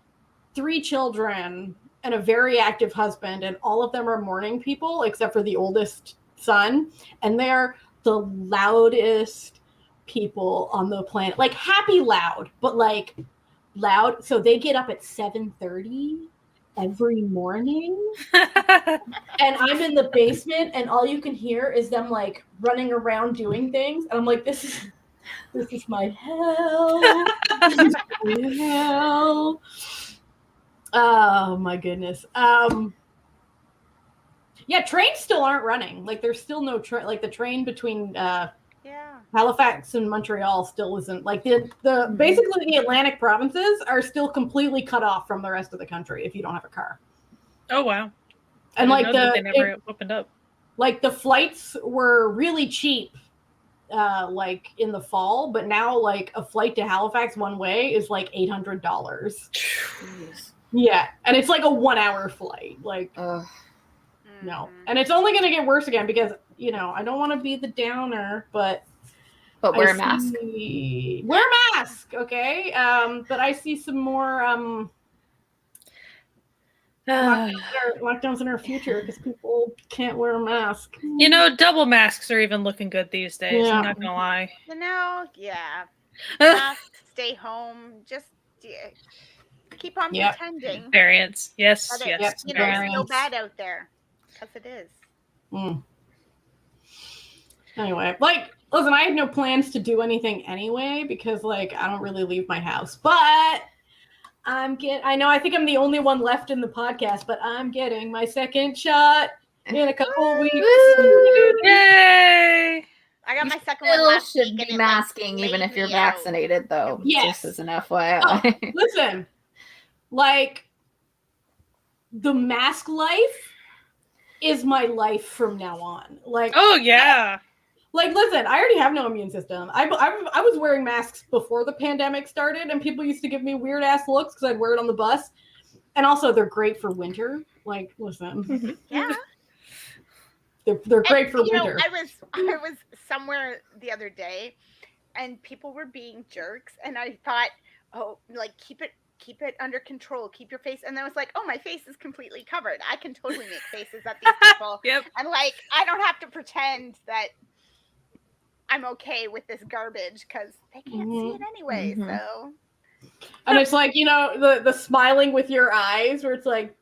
3 children and a very active husband, and all of them are morning people except for the oldest son, and they're the loudest people on the planet. Like happy loud, but like loud. So they get up at 7:30 every morning and I'm in the basement and all you can hear is them like running around doing things, and I'm like, this is my hell. This is my hell. Oh my goodness. Trains still aren't running. Like there's still no train. Like the train between Halifax and Montreal still isn't, like the basically the Atlantic provinces are still completely cut off from the rest of the country if you don't have a car. Oh wow. And like they never opened up. Like the flights were really cheap like in the fall, but now like a flight to Halifax one way is like $800. Yeah, and it's like a 1-hour flight. Like no. And it's only going to get worse again because, I don't want to be the downer, but wear a mask. Wear a mask, okay? But I see some more lockdowns in our future because people can't wear a mask. Double masks are even looking good these days. I'm not gonna lie. Stay home. Just keep on pretending. Variants, yes. It's so bad out there because it is. Anyway, like, listen, I had no plans to do anything anyway because, like, I don't really leave my house. But I think I'm the only one left in the podcast, but I'm getting my second shot in a couple of weeks. Yay! I got my second one last should week. be And masking even if you're vaccinated, though. Yes. Just as an FYI. Oh, listen, like the mask life is my life from now on. Like, oh yeah. Listen, I already have no immune system. I was wearing masks before the pandemic started, and people used to give me weird ass looks because I'd wear it on the bus. And also, they're great for winter. Like, listen, yeah, they're great for winter. I was somewhere the other day, and people were being jerks, and I thought, oh, like keep it under control, keep your face. And I was like, oh, my face is completely covered. I can totally make faces at these people. Yep. And like, I don't have to pretend that I'm okay with this garbage because they can't see it anyway. So, and it's like, the smiling with your eyes where it's like,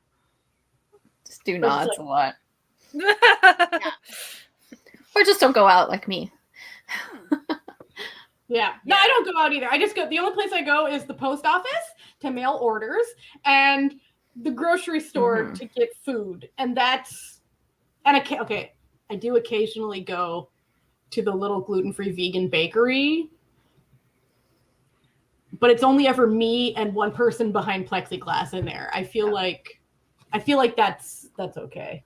just do nods a lot. yeah. Or just don't go out like me. Yeah. No, I don't go out either. I just go, the only place I go is the post office to mail orders and the grocery store to get food. And I do occasionally go to the little gluten-free vegan bakery, but it's only ever me and one person behind plexiglass in there. I feel like that's okay.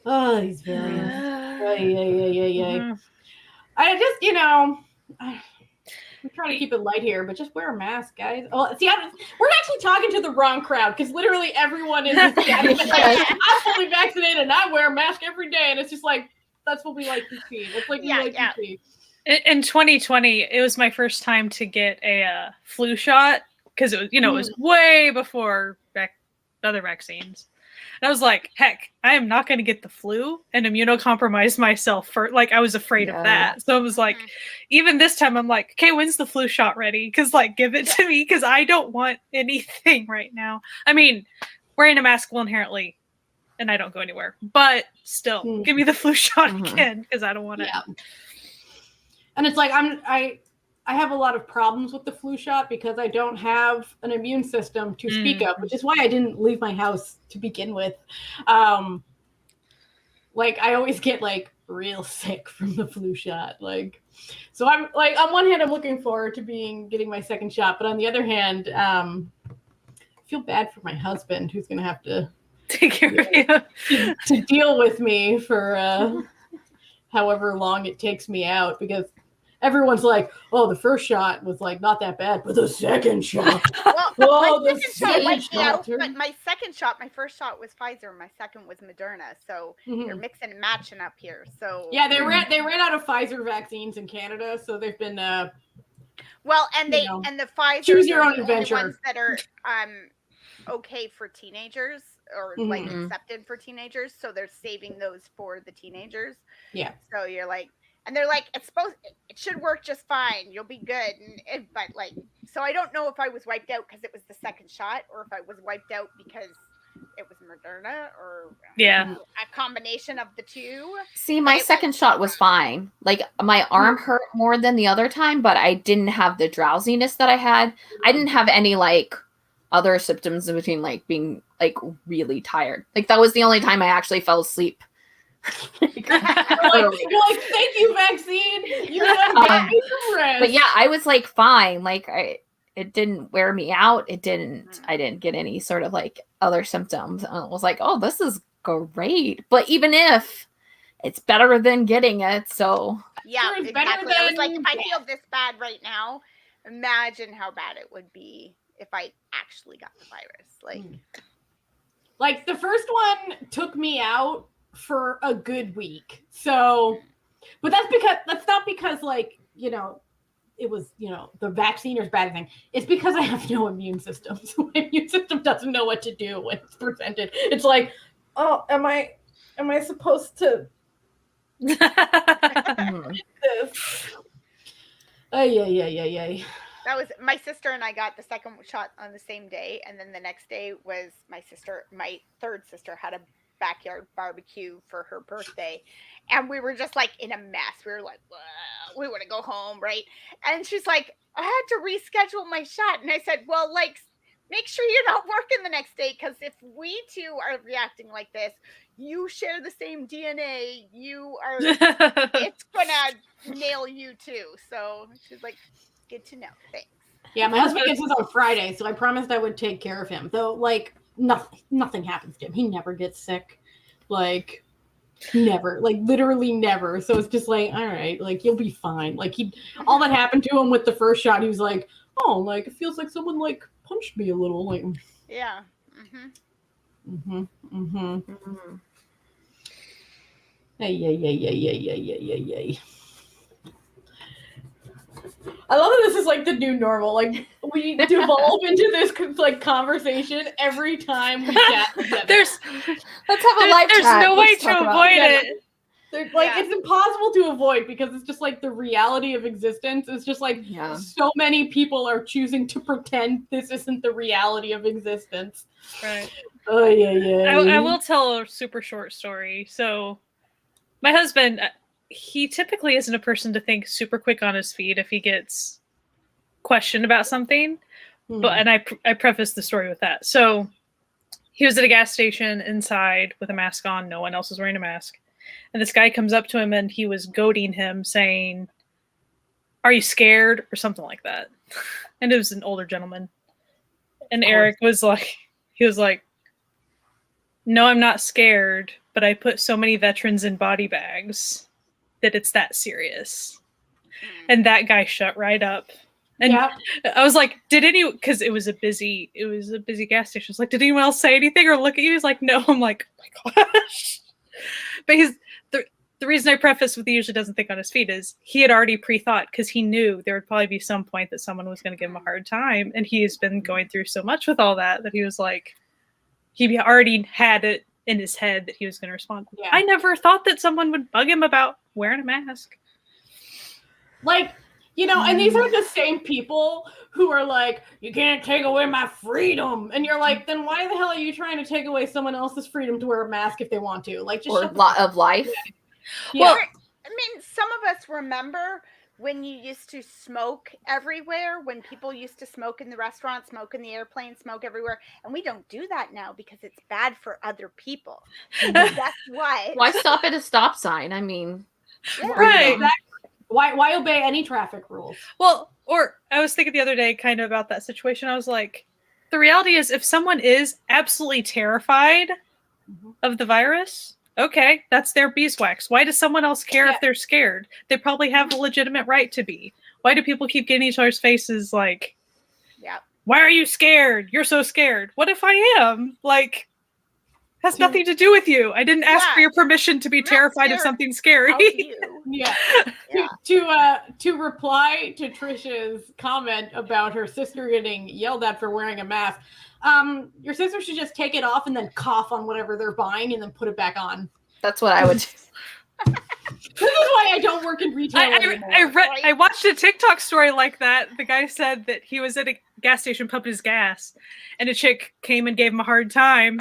Oh, these variants. Yeah. I just, I'm trying to keep it light here, but just wear a mask, guys. Oh, see, we're actually talking to the wrong crowd because literally everyone is I'm fully vaccinated and I wear a mask every day, and it's just like that's what we like to see. It's like we like to see. In 2020, it was my first time to get a flu shot because it was, it was way before other vaccines. And I was like, heck, I am not going to get the flu and immunocompromise myself for I was afraid of that. So I was like, even this time I'm like, okay, when's the flu shot ready? Because give it to me because I don't want anything right now. I mean, wearing a mask will inherently, and I don't go anywhere, but still, give me the flu shot again because I don't want it. Yeah. And it's like I have a lot of problems with the flu shot because I don't have an immune system to speak of, which is why I didn't leave my house to begin with. I always get real sick from the flu shot. So I'm on one hand, I'm looking forward to getting my second shot, but on the other hand, I feel bad for my husband who's going to have to take care of you to deal with me for however long it takes me out because everyone's like, oh, the first shot was not that bad, but the second shot. My first shot was Pfizer, my second was Moderna. So you're mixing and matching up here. So yeah, they ran out of Pfizer vaccines in Canada, so they've been and the Pfizer choose your own adventure ones that are okay for teenagers or accepted for teenagers. So they're saving those for the teenagers. Yeah. So you're like. And they're like, it should work just fine. You'll be good. So I don't know if I was wiped out because it was the second shot or if I was wiped out because it was Moderna or a combination of the two. See, my second shot was fine. My arm hurt more than the other time, but I didn't have the drowsiness that I had. I didn't have any other symptoms in between being really tired. That was the only time I actually fell asleep. You're like, thank you, vaccine. You got me some rest. But yeah, I was fine. It didn't wear me out. I didn't get any sort of other symptoms. I was like, oh, this is great. But even if it's better than getting it, so yeah, exactly. I was like, if I feel this bad right now, imagine how bad it would be if I actually got the virus. The first one took me out for a good week. So, but that's not because it was, the vaccine or bad thing. It's because I have no immune system. So my immune system doesn't know what to do when it's presented. It's like, oh, am I supposed to this? Yeah. That was my sister and I got the second shot on the same day. And then the next day was my third sister had a backyard barbecue for her birthday, and we were just in a mess. We were like, we want to go home, right? And she's like, I had to reschedule my shot, and I said, well, make sure you're not working the next day, because if we two are reacting like this, you share the same DNA. It's gonna nail you too. So she's like, good to know. Thanks. Yeah, my husband gets his on Friday, so I promised I would take care of him. Though, like, nothing happens to him. He never gets sick. Like, never. Like, literally never. So it's just like, all right, like, you'll be fine. Like, all that happened to him with the first shot, he was like, oh, like, it feels like someone, like, punched me a little. Like, yeah. Yay. I love that this is like the new normal. Like we devolve into this like conversation every time we chat together. Let's have a live There's chat. no way to avoid it. It's impossible to avoid because it's just like the reality of existence. It's just like so many people are choosing to pretend this isn't the reality of existence. Right. Oh yeah. I will tell a super short story. So my husband, he typically isn't a person to think super quick on his feet if he gets questioned about something. But I preface the story with that. So he was at a gas station inside with a mask on. No one else was wearing a mask. And this guy comes up to him and he was goading him saying, "Are you scared?" or something like that. And it was an older gentleman. And Eric was like, "No, I'm not scared, but I put so many veterans in body bags that it's that serious." And that guy shut right up. And I was like, because it was a busy gas station. I was like, did anyone else say anything or look at you? He's like, no. I'm like, oh my gosh. But the reason I preface with he usually doesn't think on his feet is he had already pre-thought because he knew there would probably be some point that someone was going to give him a hard time. And he has been going through so much with all that he was like, he already had it in his head that he was going to respond. Yeah. I never thought that someone would bug him about wearing a mask. Like, and these are the same people who are like, you can't take away my freedom. And you're like, then why the hell are you trying to take away someone else's freedom to wear a mask if they want to? Like, just of life. Yeah. Well, I mean, some of us remember when you used to smoke everywhere, when people used to smoke in the restaurant, smoke in the airplane, smoke everywhere. And we don't do that now because it's bad for other people. That's why. Why stop at a stop sign? I mean, right. Why obey any traffic rules? Well, or I was thinking the other day kind of about that situation. I was like, the reality is if someone is absolutely terrified of the virus, okay, that's their beeswax. Why does someone else care if they're scared? They probably have a legitimate right to be. Why do people keep getting each other's faces like, why are you scared? You're so scared. What if I am? Like, has nothing to do with you. I didn't ask for your permission to be terrified of something scary. To reply to Trisha's comment about her sister getting yelled at for wearing a mask, your sister should just take it off and then cough on whatever they're buying and then put it back on. That's what I would do. This is why I don't work in retail anymore. I watched a TikTok story like that. The guy said that he was at a gas station pumping his gas, and a chick came and gave him a hard time.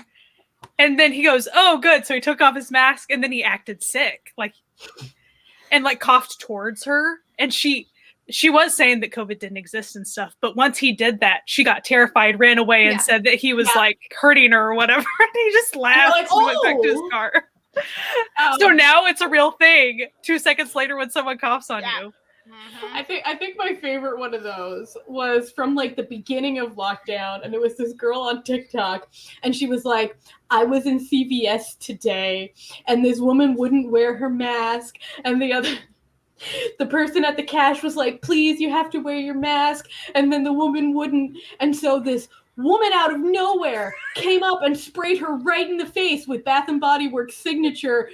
And then he goes, "Oh, good." So he took off his mask, and then he acted sick, and coughed towards her. And she was saying that COVID didn't exist and stuff. But once he did that, she got terrified, ran away, and said that he was hurting her or whatever. And he just laughed and went back to his car. So now it's a real thing. 2 seconds later, when someone coughs on you. I think my favorite one of those was from the beginning of lockdown, and it was this girl on TikTok, and she was like, I was in CVS today, and this woman wouldn't wear her mask, and the person at the cash was like, please, you have to wear your mask, and then the woman wouldn't, and so this woman out of nowhere came up and sprayed her right in the face with Bath & Body Works signature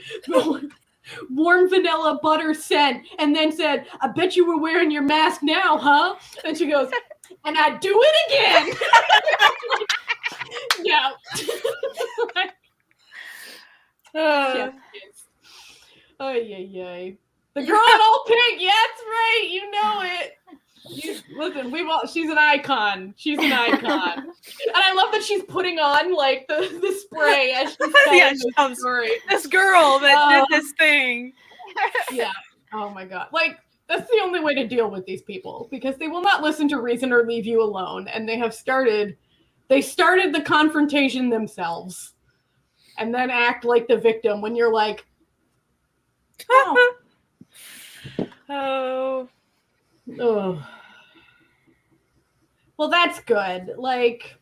warm vanilla butter scent, and then said, I bet you were wearing your mask now, huh? And she goes, and I do it again. Yeah. The girl in all pink. Yeah, that's right. You know it. Listen, she's an icon. She's an icon. And I love that she's putting on the spray as she's telling the story. This girl that did this thing. Yeah. Oh my God. That's the only way to deal with these people, because they will not listen to reason or leave you alone. And they started the confrontation themselves. and then act like the victim when you're like, oh. Oh. Ugh. Well, that's good. Like,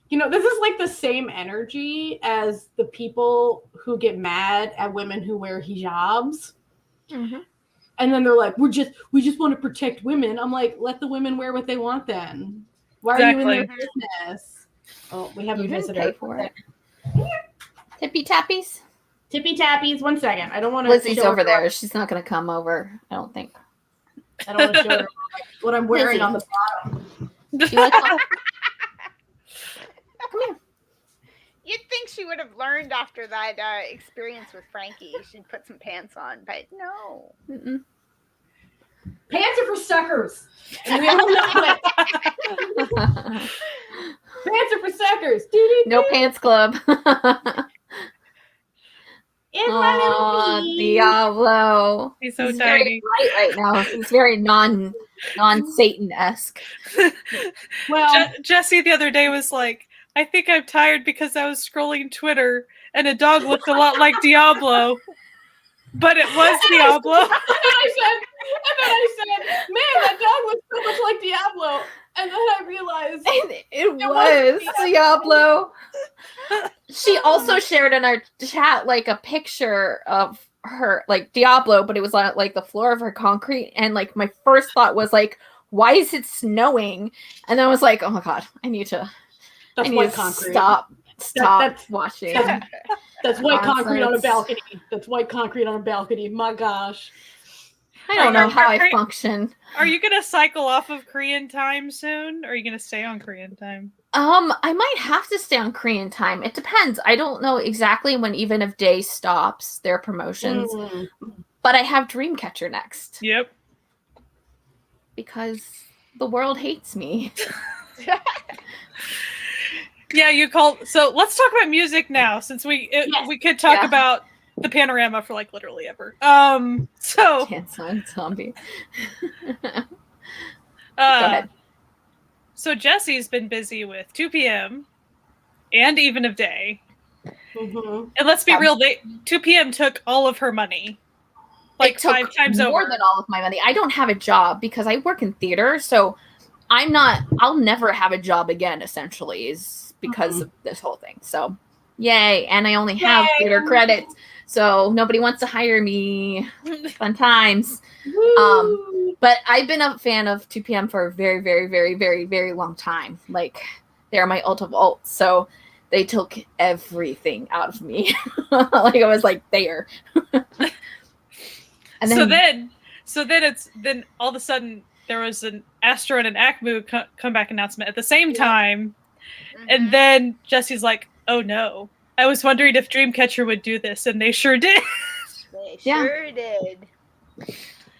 you know, this is like the same energy as the people who get mad at women who wear hijabs. Mm-hmm. And then they're like, we just want to protect women. I'm like, let the women wear what they want then. Why are you in their business? Oh, we have a visitor. Pay for it. Tippy tappies? Tippy tappies. 1 second. I don't want to. Lizzie's over there. She's not going to come over, I don't think. I don't want to show her what I'm wearing on the bottom. You like come here. You'd think she would have learned after that experience with Frankie. She'd put some pants on, but no. Mm-mm. Pants are for suckers. And we all know it. Pants are for suckers. No pants club. It's my little pea. Diablo. He's so He's tiny. Very bright right now. He's very non-Satan-esque. Well, Jesse the other day was like, I think I'm tired because I was scrolling Twitter and a dog looked a lot like Diablo. But it was Diablo. And then I said, man, that dog looks so much like Diablo. And then I realized it was Diablo. She also shared in our chat like a picture of her, like Diablo, but it was on like the floor of her concrete. And like my first thought was like, why is it snowing? And then I was like, oh my god, I need to stop that's watching. That's white concrete on a balcony. That's white concrete on a balcony. My gosh. I don't know how I function. Are you gonna cycle off of Korean time soon? Or are you gonna stay on Korean time? I might have to stay on Korean time. It depends. I don't know exactly when Even if Day stops their promotions. But I have Dreamcatcher next. Yep. Because the world hates me. Yeah, so let's talk about music now, since we could talk about the panorama for like literally ever. So Dance on Zombie. Go ahead. So Jesse's been busy with 2 p.m. and Even of Day. Mm-hmm. And let's be real, 2 p.m. took all of her money. Like 5 times over. More than all of my money. I don't have a job because I work in theater, so I'll never have a job again, essentially, is because of this whole thing. So yay. And I only have theater credits, so nobody wants to hire me. Fun times. But I've been a fan of 2 p.m. for a very, very, very, very, very long time. Like, they're my ult of ults. So they took everything out of me. Like, I was like there. And then, so then all of a sudden there was an Astro and an Akmu comeback announcement at the same time. Mm-hmm. And then Jesse's like, oh no. I was wondering if Dreamcatcher would do this, and they sure did. They sure did.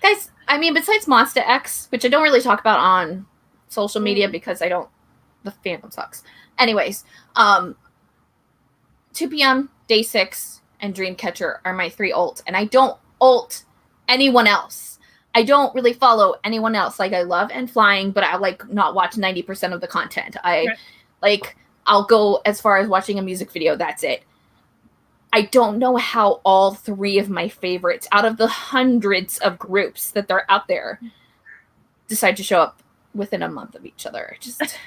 Guys, I mean, besides Monster X, which I don't really talk about on social media because the fandom sucks. Anyways, 2 p.m., Day 6, and Dreamcatcher are my 3 ults, and I don't ult anyone else. I don't really follow anyone else. Like, I love and flying, but I like not watch 90% of the content. I'll go as far as watching a music video. That's it. I don't know how all 3 of my favorites, out of the hundreds of groups that they're out there, decide to show up within a month of each other. Just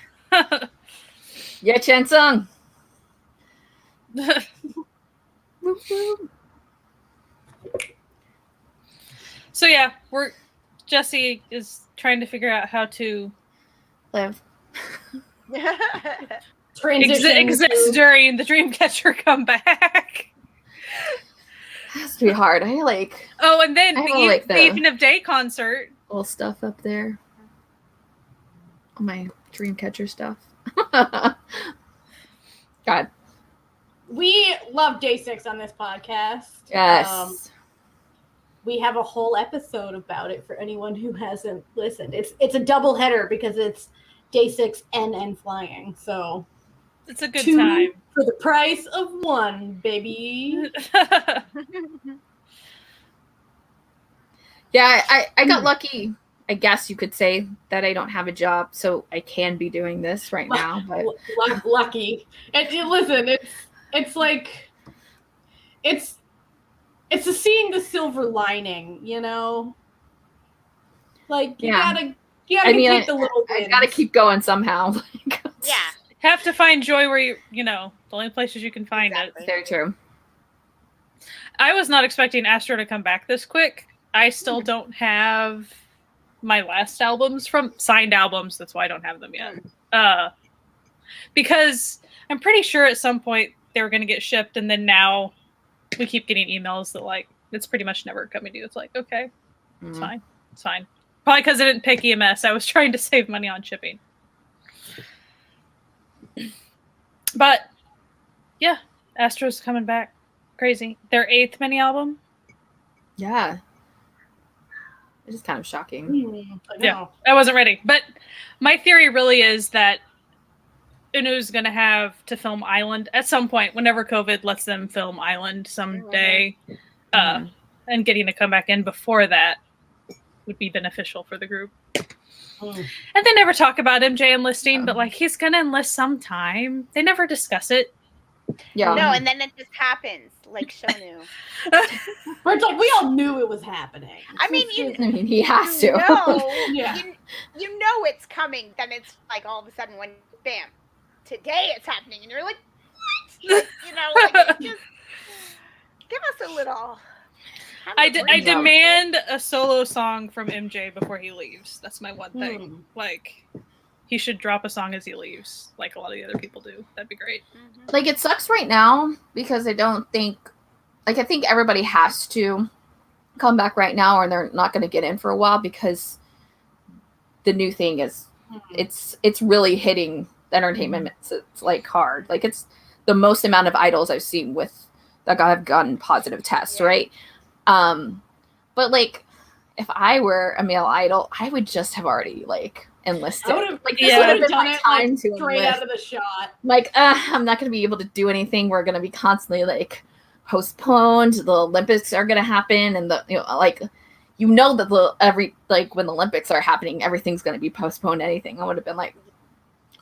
Chansung. So yeah, Jesse is trying to figure out how to live. Exist during the Dreamcatcher comeback. It has to be hard. And then the Even of Day concert. Little stuff up there. All my Dreamcatcher stuff. God. We love Day 6 on this podcast. Yes. We have a whole episode about it for anyone who hasn't listened. It's a double header because it's Day 6 and flying. So it's a good time. For the price of 1, baby. Yeah, I got lucky, I guess you could say, that I don't have a job, so I can be doing this right now. But lucky. And listen, it's like it's a seeing the silver lining, you know? Like you gotta take the little wins. I gotta keep going somehow. Yeah. Have to find joy where you know, the only places you can find it. Very true. I was not expecting Astro to come back this quick. I still don't have my last albums from signed albums. That's why I don't have them yet. Because I'm pretty sure at some point they were going to get shipped, and then now we keep getting emails that like it's pretty much never coming to you. It's like, okay, it's fine. It's fine. Probably because I didn't pick EMS. I was trying to save money on shipping. But yeah, Astro's coming back. Crazy. Their 8th mini album. Yeah. It is kind of shocking. Yeah, I wasn't ready. But my theory really is that Unu's going to have to film Island at some point, whenever COVID lets them film Island someday. And getting to come back in before that would be beneficial for the group. And they never talk about MJ enlisting, but like he's going to enlist sometime. They never discuss it. Yeah. No, and then it just happens, like Shonu. Where it's like we all knew it was happening. I mean, he has to. You know it's coming. Then it's like all of a sudden when bam, today it's happening, and you're like, what? Like, you know, like just give us a little. I demand a solo song from MJ before he leaves. That's my one thing. Like, he should drop a song as he leaves, like a lot of the other people do. That'd be great. Like, it sucks right now because I don't think, like, I think everybody has to come back right now or they're not going to get in for a while because the new thing is, it's really hitting the entertainment. It's like hard. Like, it's the most amount of idols I've seen with that have gotten positive tests, right? But like, if I were a male idol, I would just have already like enlisted. Like, this would have been my time to straight enlist. out of the shot. Like, I'm not going to be able to do anything. We're going to be constantly like postponed. The Olympics are going to happen, and the that when the Olympics are happening, everything's going to be postponed. Anything, I would have been like,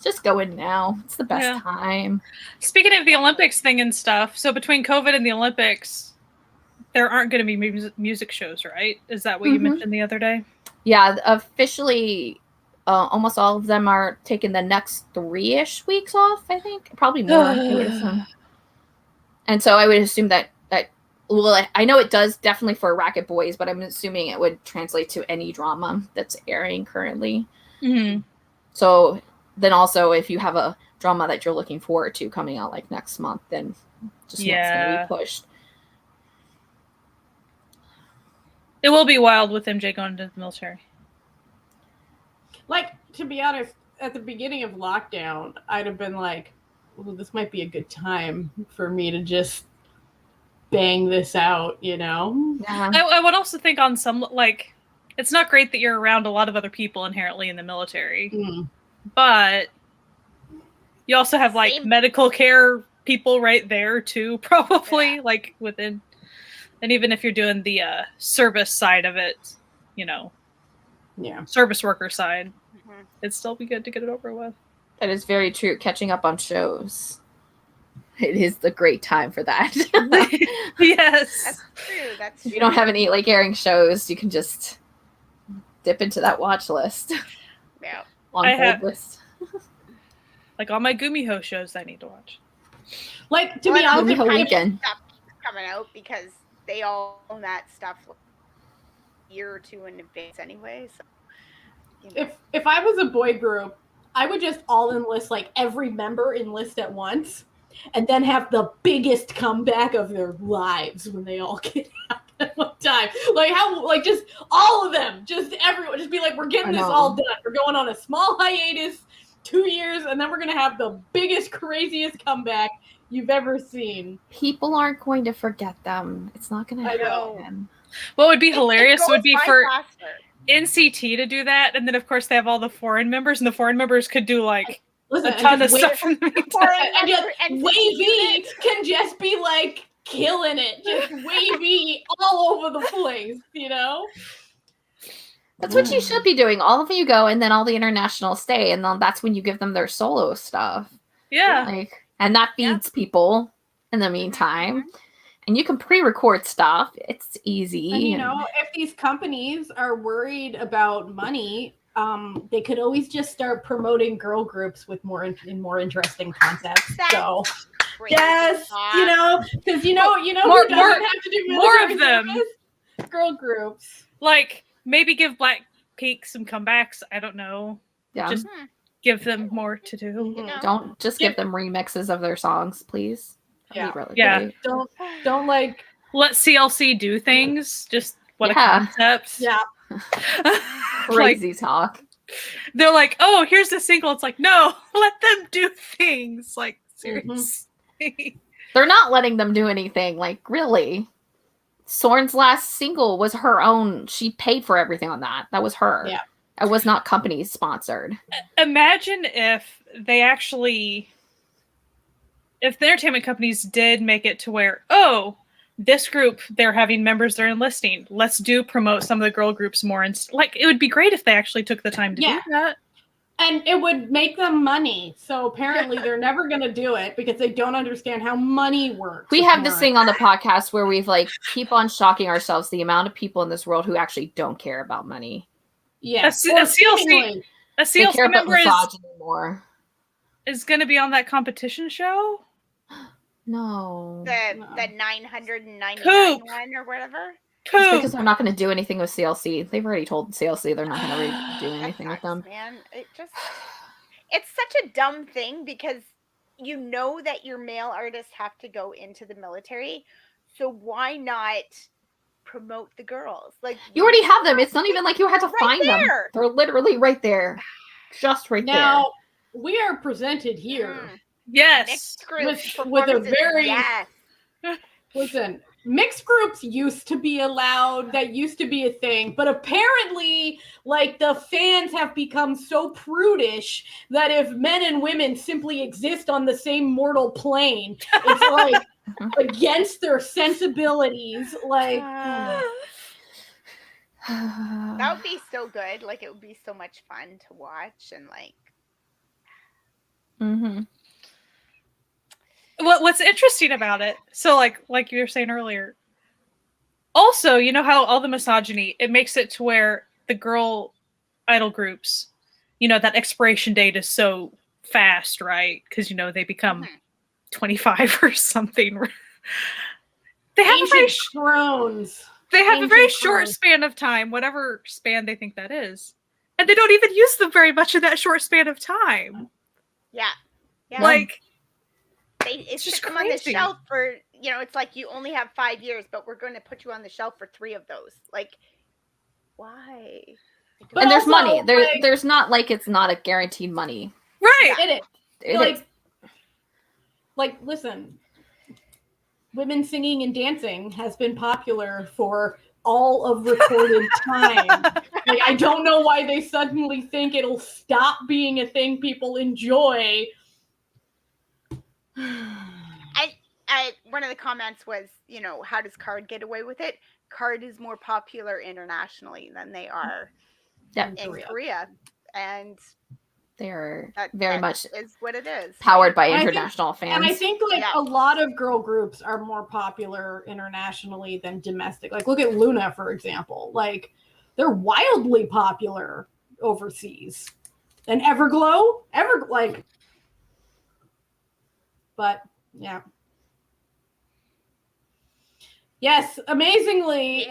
just go in now. It's the best time. Speaking of the Olympics thing and stuff, so between COVID and the Olympics, there aren't going to be music shows, right? Is that what you mentioned the other day? Yeah, officially, almost all of them are taking the next 3-ish weeks off, I think. Probably more, I would assume. And so I would assume that I know it does definitely for Racket Boys, but I'm assuming it would translate to any drama that's airing currently. So then also, if you have a drama that you're looking forward to coming out like next month, then just it's going to be pushed. It will be wild with MJ going into the military. Like, to be honest, at the beginning of lockdown, I'd have been like, well, this might be a good time for me to just bang this out, you know? Yeah. I would also think on some, like, it's not great that you're around a lot of other people inherently in the military, but you also have, like, medical care people right there, too, probably, like, within... And even if you're doing the service side of it, service worker side, it'd still be good to get it over with. That is very true. Catching up on shows. It is the great time for that. Yes. That's true. If you don't have any like airing shows, you can just dip into that watch list. Yeah. Hold list. Like all my Gumiho shows I need to watch. Like, to be honest, Gumiho weekend. Stuff coming out because they all own that stuff a year or two in advance anyway. So, if I was a boy group, I would just all enlist, like every member enlist at once, and then have the biggest comeback of their lives when they all get out at one time. Like just all of them, just everyone, just be like, we're getting this all done. We're going on a small hiatus, 2 years, and then we're gonna have the biggest, craziest comeback you've ever seen. People aren't going to forget them. It's not going to happen. What would be hilarious would be for NCT to do that, and then of course they have all the foreign members, and the foreign members could do like a ton of stuff from the meantime. And Wavy can just be like killing it, just Wavy all over the place, That's what you should be doing. All of you go, and then all the international stay, and then that's when you give them their solo stuff. Yeah. And that feeds people. in the meantime. And you can pre-record stuff. It's easy. And if these companies are worried about money, they could always just start promoting girl groups with more interesting concepts. So yes, because who doesn't have to do more of them. Service? Girl groups. Like maybe give Blackpink some comebacks. I don't know. Yeah. Just give them more to do. Don't just give them remixes of their songs, please. Really don't like let CLC do things. Just what a concept. Yeah. Crazy talk. They're like, oh, here's the single. It's like, no, let them do things. Like, seriously. They're not letting them do anything. Like, really. Sorn's last single was her own. She paid for everything on that. That was her. Yeah. It was not company sponsored. Imagine if they actually, if the entertainment companies did make it to where, oh, this group, they're having members they're enlisting. Let's promote some of the girl groups more. And like, it would be great if they actually took the time to do that. And it would make them money. So apparently they're never going to do it because they don't understand how money works. We have this thing on the podcast where we've keep on shocking ourselves the amount of people in this world who actually don't care about money. Yeah. A CLC member is going to be on that competition show? No. The 999 one or whatever? It's because they're not going to do anything with CLC. They've already told CLC they're not going to do anything with them. Man, it's such a dumb thing because you know that your male artists have to go into the military. So why not promote the girls? Like you already have them. It's not even like you had to find them. They're literally right there. Just right there. Now, we are presented here. Yes. With a very listen, mixed groups used to be allowed. That used to be a thing. But apparently, the fans have become so prudish that if men and women simply exist on the same mortal plane, it's against their sensibilities. That would be so good. Like, it would be so much fun to watch and What's interesting about it, so like you were saying earlier, also, you know how all the misogyny, it makes it to where the girl idol groups, that expiration date is so fast, right? Because, they become 25 or something. They have a very short span of time, whatever span they think that is. And they don't even use them very much in that short span of time. Yeah. It's just them on the shelf for, it's like you only have 5 years, but we're going to put you on the shelf for 3 of those. Like, why? And there's money. There's not it's not a guaranteed money. Right. It is. Listen, women singing and dancing has been popular for all of recorded time. I don't know why they suddenly think it'll stop being a thing people enjoy. One of the comments was, how does Card get away with it? Card is more popular internationally than they are in Korea. And they are very much is what it is. Powered by international fans. And I think a lot of girl groups are more popular internationally than domestic. Look at Luna, for example. They're wildly popular overseas. And Everglow, but yeah. Yes, amazingly,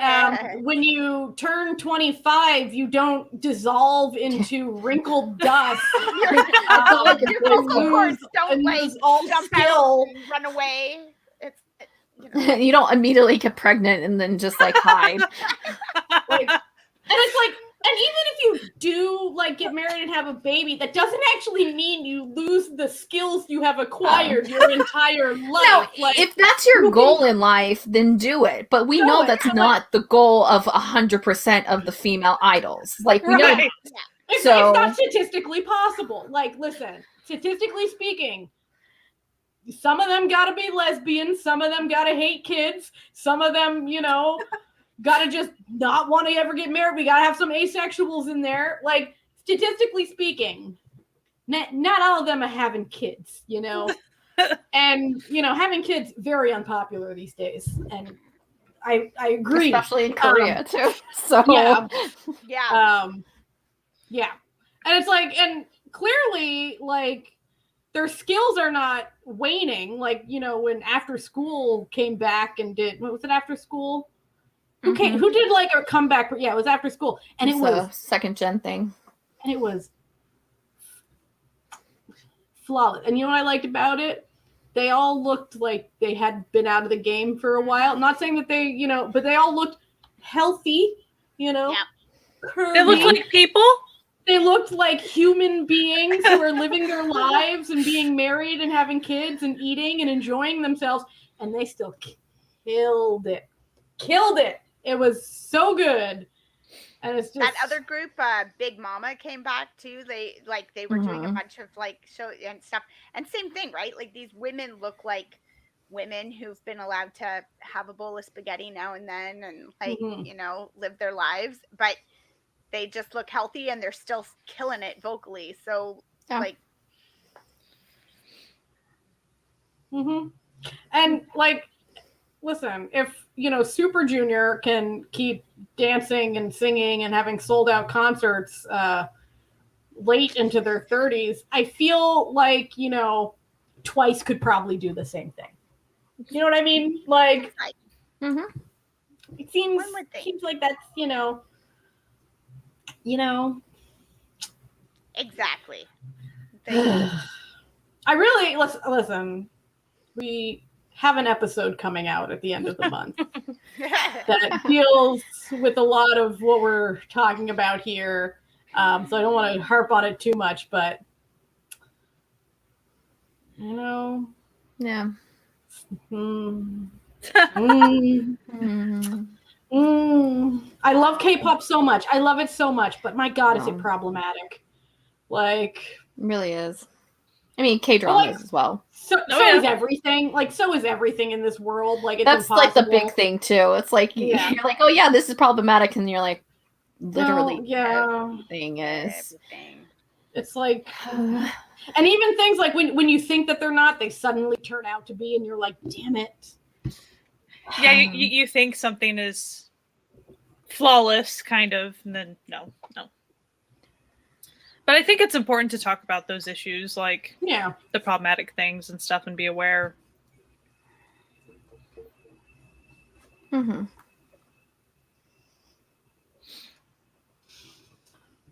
when you turn 25, you don't dissolve into wrinkled dust. Don't jump out and run away. You don't immediately get pregnant and then just hide. And it's and even if you do get married and have a baby, that doesn't actually mean you lose the skills you have acquired your entire life. No, if that's your goal in life, then do it. But we know that's not the goal of 100% of the female idols. We know. It's not statistically possible. Listen, statistically speaking, some of them gotta be lesbians, some of them gotta hate kids, some of them, gotta just not want to ever get married. We gotta have some asexuals in there. Statistically speaking, not all of them are having kids, And, having kids, very unpopular these days. And I agree. Especially in Korea, too. So, yeah. Yeah. Yeah. And it's like, and clearly, like, their skills are not waning. Like, when After School came back and did, what was it, After School? Who did like a comeback? Yeah, it was After School. And it was a second gen thing. And it was flawless. And you know what I liked about it? They all looked like they had been out of the game for a while. Not saying that they, but they all looked healthy, Yeah. curvy. They looked like people. They looked like human beings who are living their lives and being married and having kids and eating and enjoying themselves. And they still killed it. Killed it. It was so good. And it's just that other group, Big Mama, came back too. They were doing a bunch of show and stuff. And same thing, right? Like these women look like women who've been allowed to have a bowl of spaghetti now and then and live their lives. But they just look healthy and they're still killing it vocally. So and listen, if Super Junior can keep dancing and singing and having sold out concerts late into their 30s, I feel like Twice could probably do the same thing. You know what I mean? Like, it seems like that's exactly. I really listen. We have an episode coming out at the end of the month that deals with a lot of what we're talking about here. So I don't want to harp on it too much, but yeah. I love K-pop so much. I love it so much, but my God, is it problematic? Like, it really is. I mean, K-dramas as well. So is everything. Like, so is everything in this world. Like, it's that's impossible. Like the big thing too. It's like you're like, oh yeah, this is problematic, and you're like, literally, everything is. It's like, and even things like when you think that they're not, they suddenly turn out to be, and you're like, damn it. Yeah, you think something is flawless, kind of, and then no. But I think it's important to talk about those issues, like the problematic things and stuff, and be aware.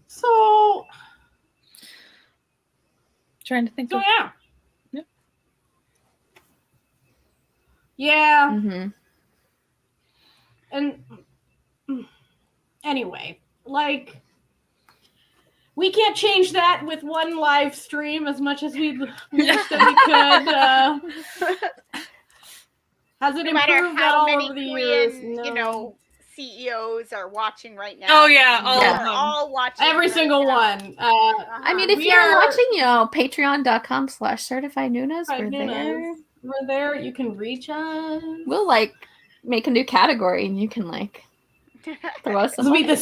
So, trying to think. So yeah. And anyway, like, we can't change that with one live stream as much as we wish that we could. Has it improved how all many over the Korean, years? CEOs are watching right now. Oh yeah, all watching. Every single one. I mean, if you're watching, patreon.com/certified Noonas, we're there. You can reach us. We'll make a new category, and you can throw us some. It'll be the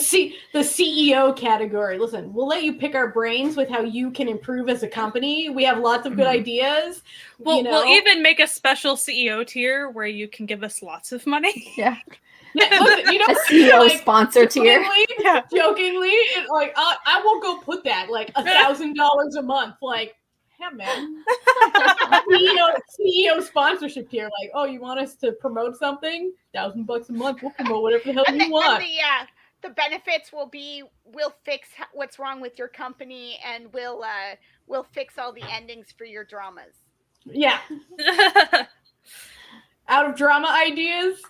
CEO category. Listen, we'll let you pick our brains with how you can improve as a company. We have lots of good ideas. We'll even make a special CEO tier where you can give us lots of money. Yeah. Listen, a CEO sponsor tier. Jokingly, I won't go put that $1,000 a month. Like, yeah, man. CEO sponsorship tier. Like, oh, you want us to promote something? $1,000 a month. We'll promote whatever the hell you want. The benefits will be we'll fix what's wrong with your company, and we'll fix all the endings for your dramas. Yeah. Out of drama ideas.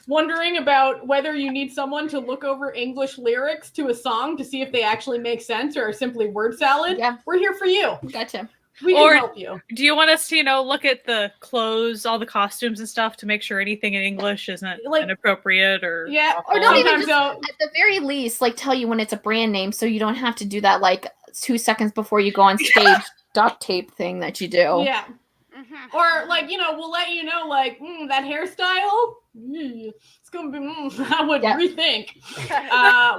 Wondering about whether you need someone to look over English lyrics to a song to see if they actually make sense or are simply word salad. Yeah. We're here for you. Gotcha. We can help you. Do you want us to, look at the clothes, all the costumes and stuff to make sure anything in English isn't inappropriate or or not even just, at the very least, tell you when it's a brand name so you don't have to do that 2 seconds before you go on stage duct tape thing that you do. Yeah. Or we'll let you know that hairstyle. It's gonna be. I would rethink.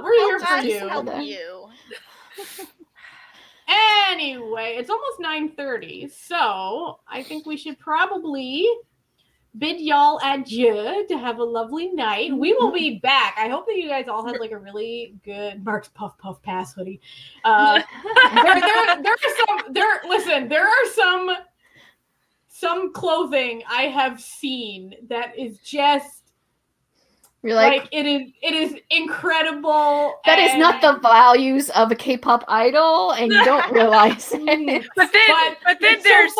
We're here for you. Help you. Anyway, it's almost 9:30, so I think we should probably bid y'all adieu to have a lovely night. We will be back. I hope that you guys all had like a really good Mark's Puff Puff Pass hoodie. There are some clothing I have seen that is just you're like it is incredible. That is not the values of a K-pop idol, and you don't realize it. But then there's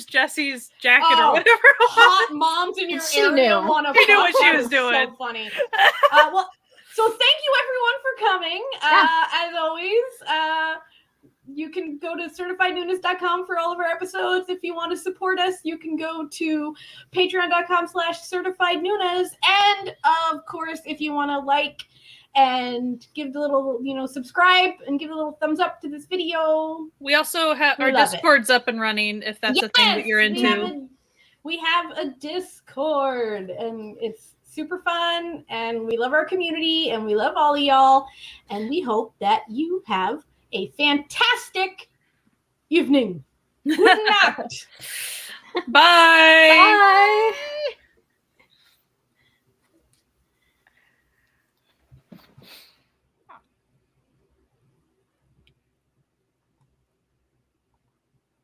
Jessie's jacket or whatever. Hot moms in your area want to. She knew what she was doing. So funny. So thank you everyone for coming. As always, you can go to certifiednoonas.com for all of our episodes. If you want to support us, you can go to patreon.com/certifiednoonas. And of course, if you want to like and give the little, subscribe and give a little thumbs up to this video. We also have our Discord's up and running if that's a thing that you're into. We have a Discord and it's super fun and we love our community and we love all of y'all. And we hope that you have a fantastic evening. Good night. Bye. Bye.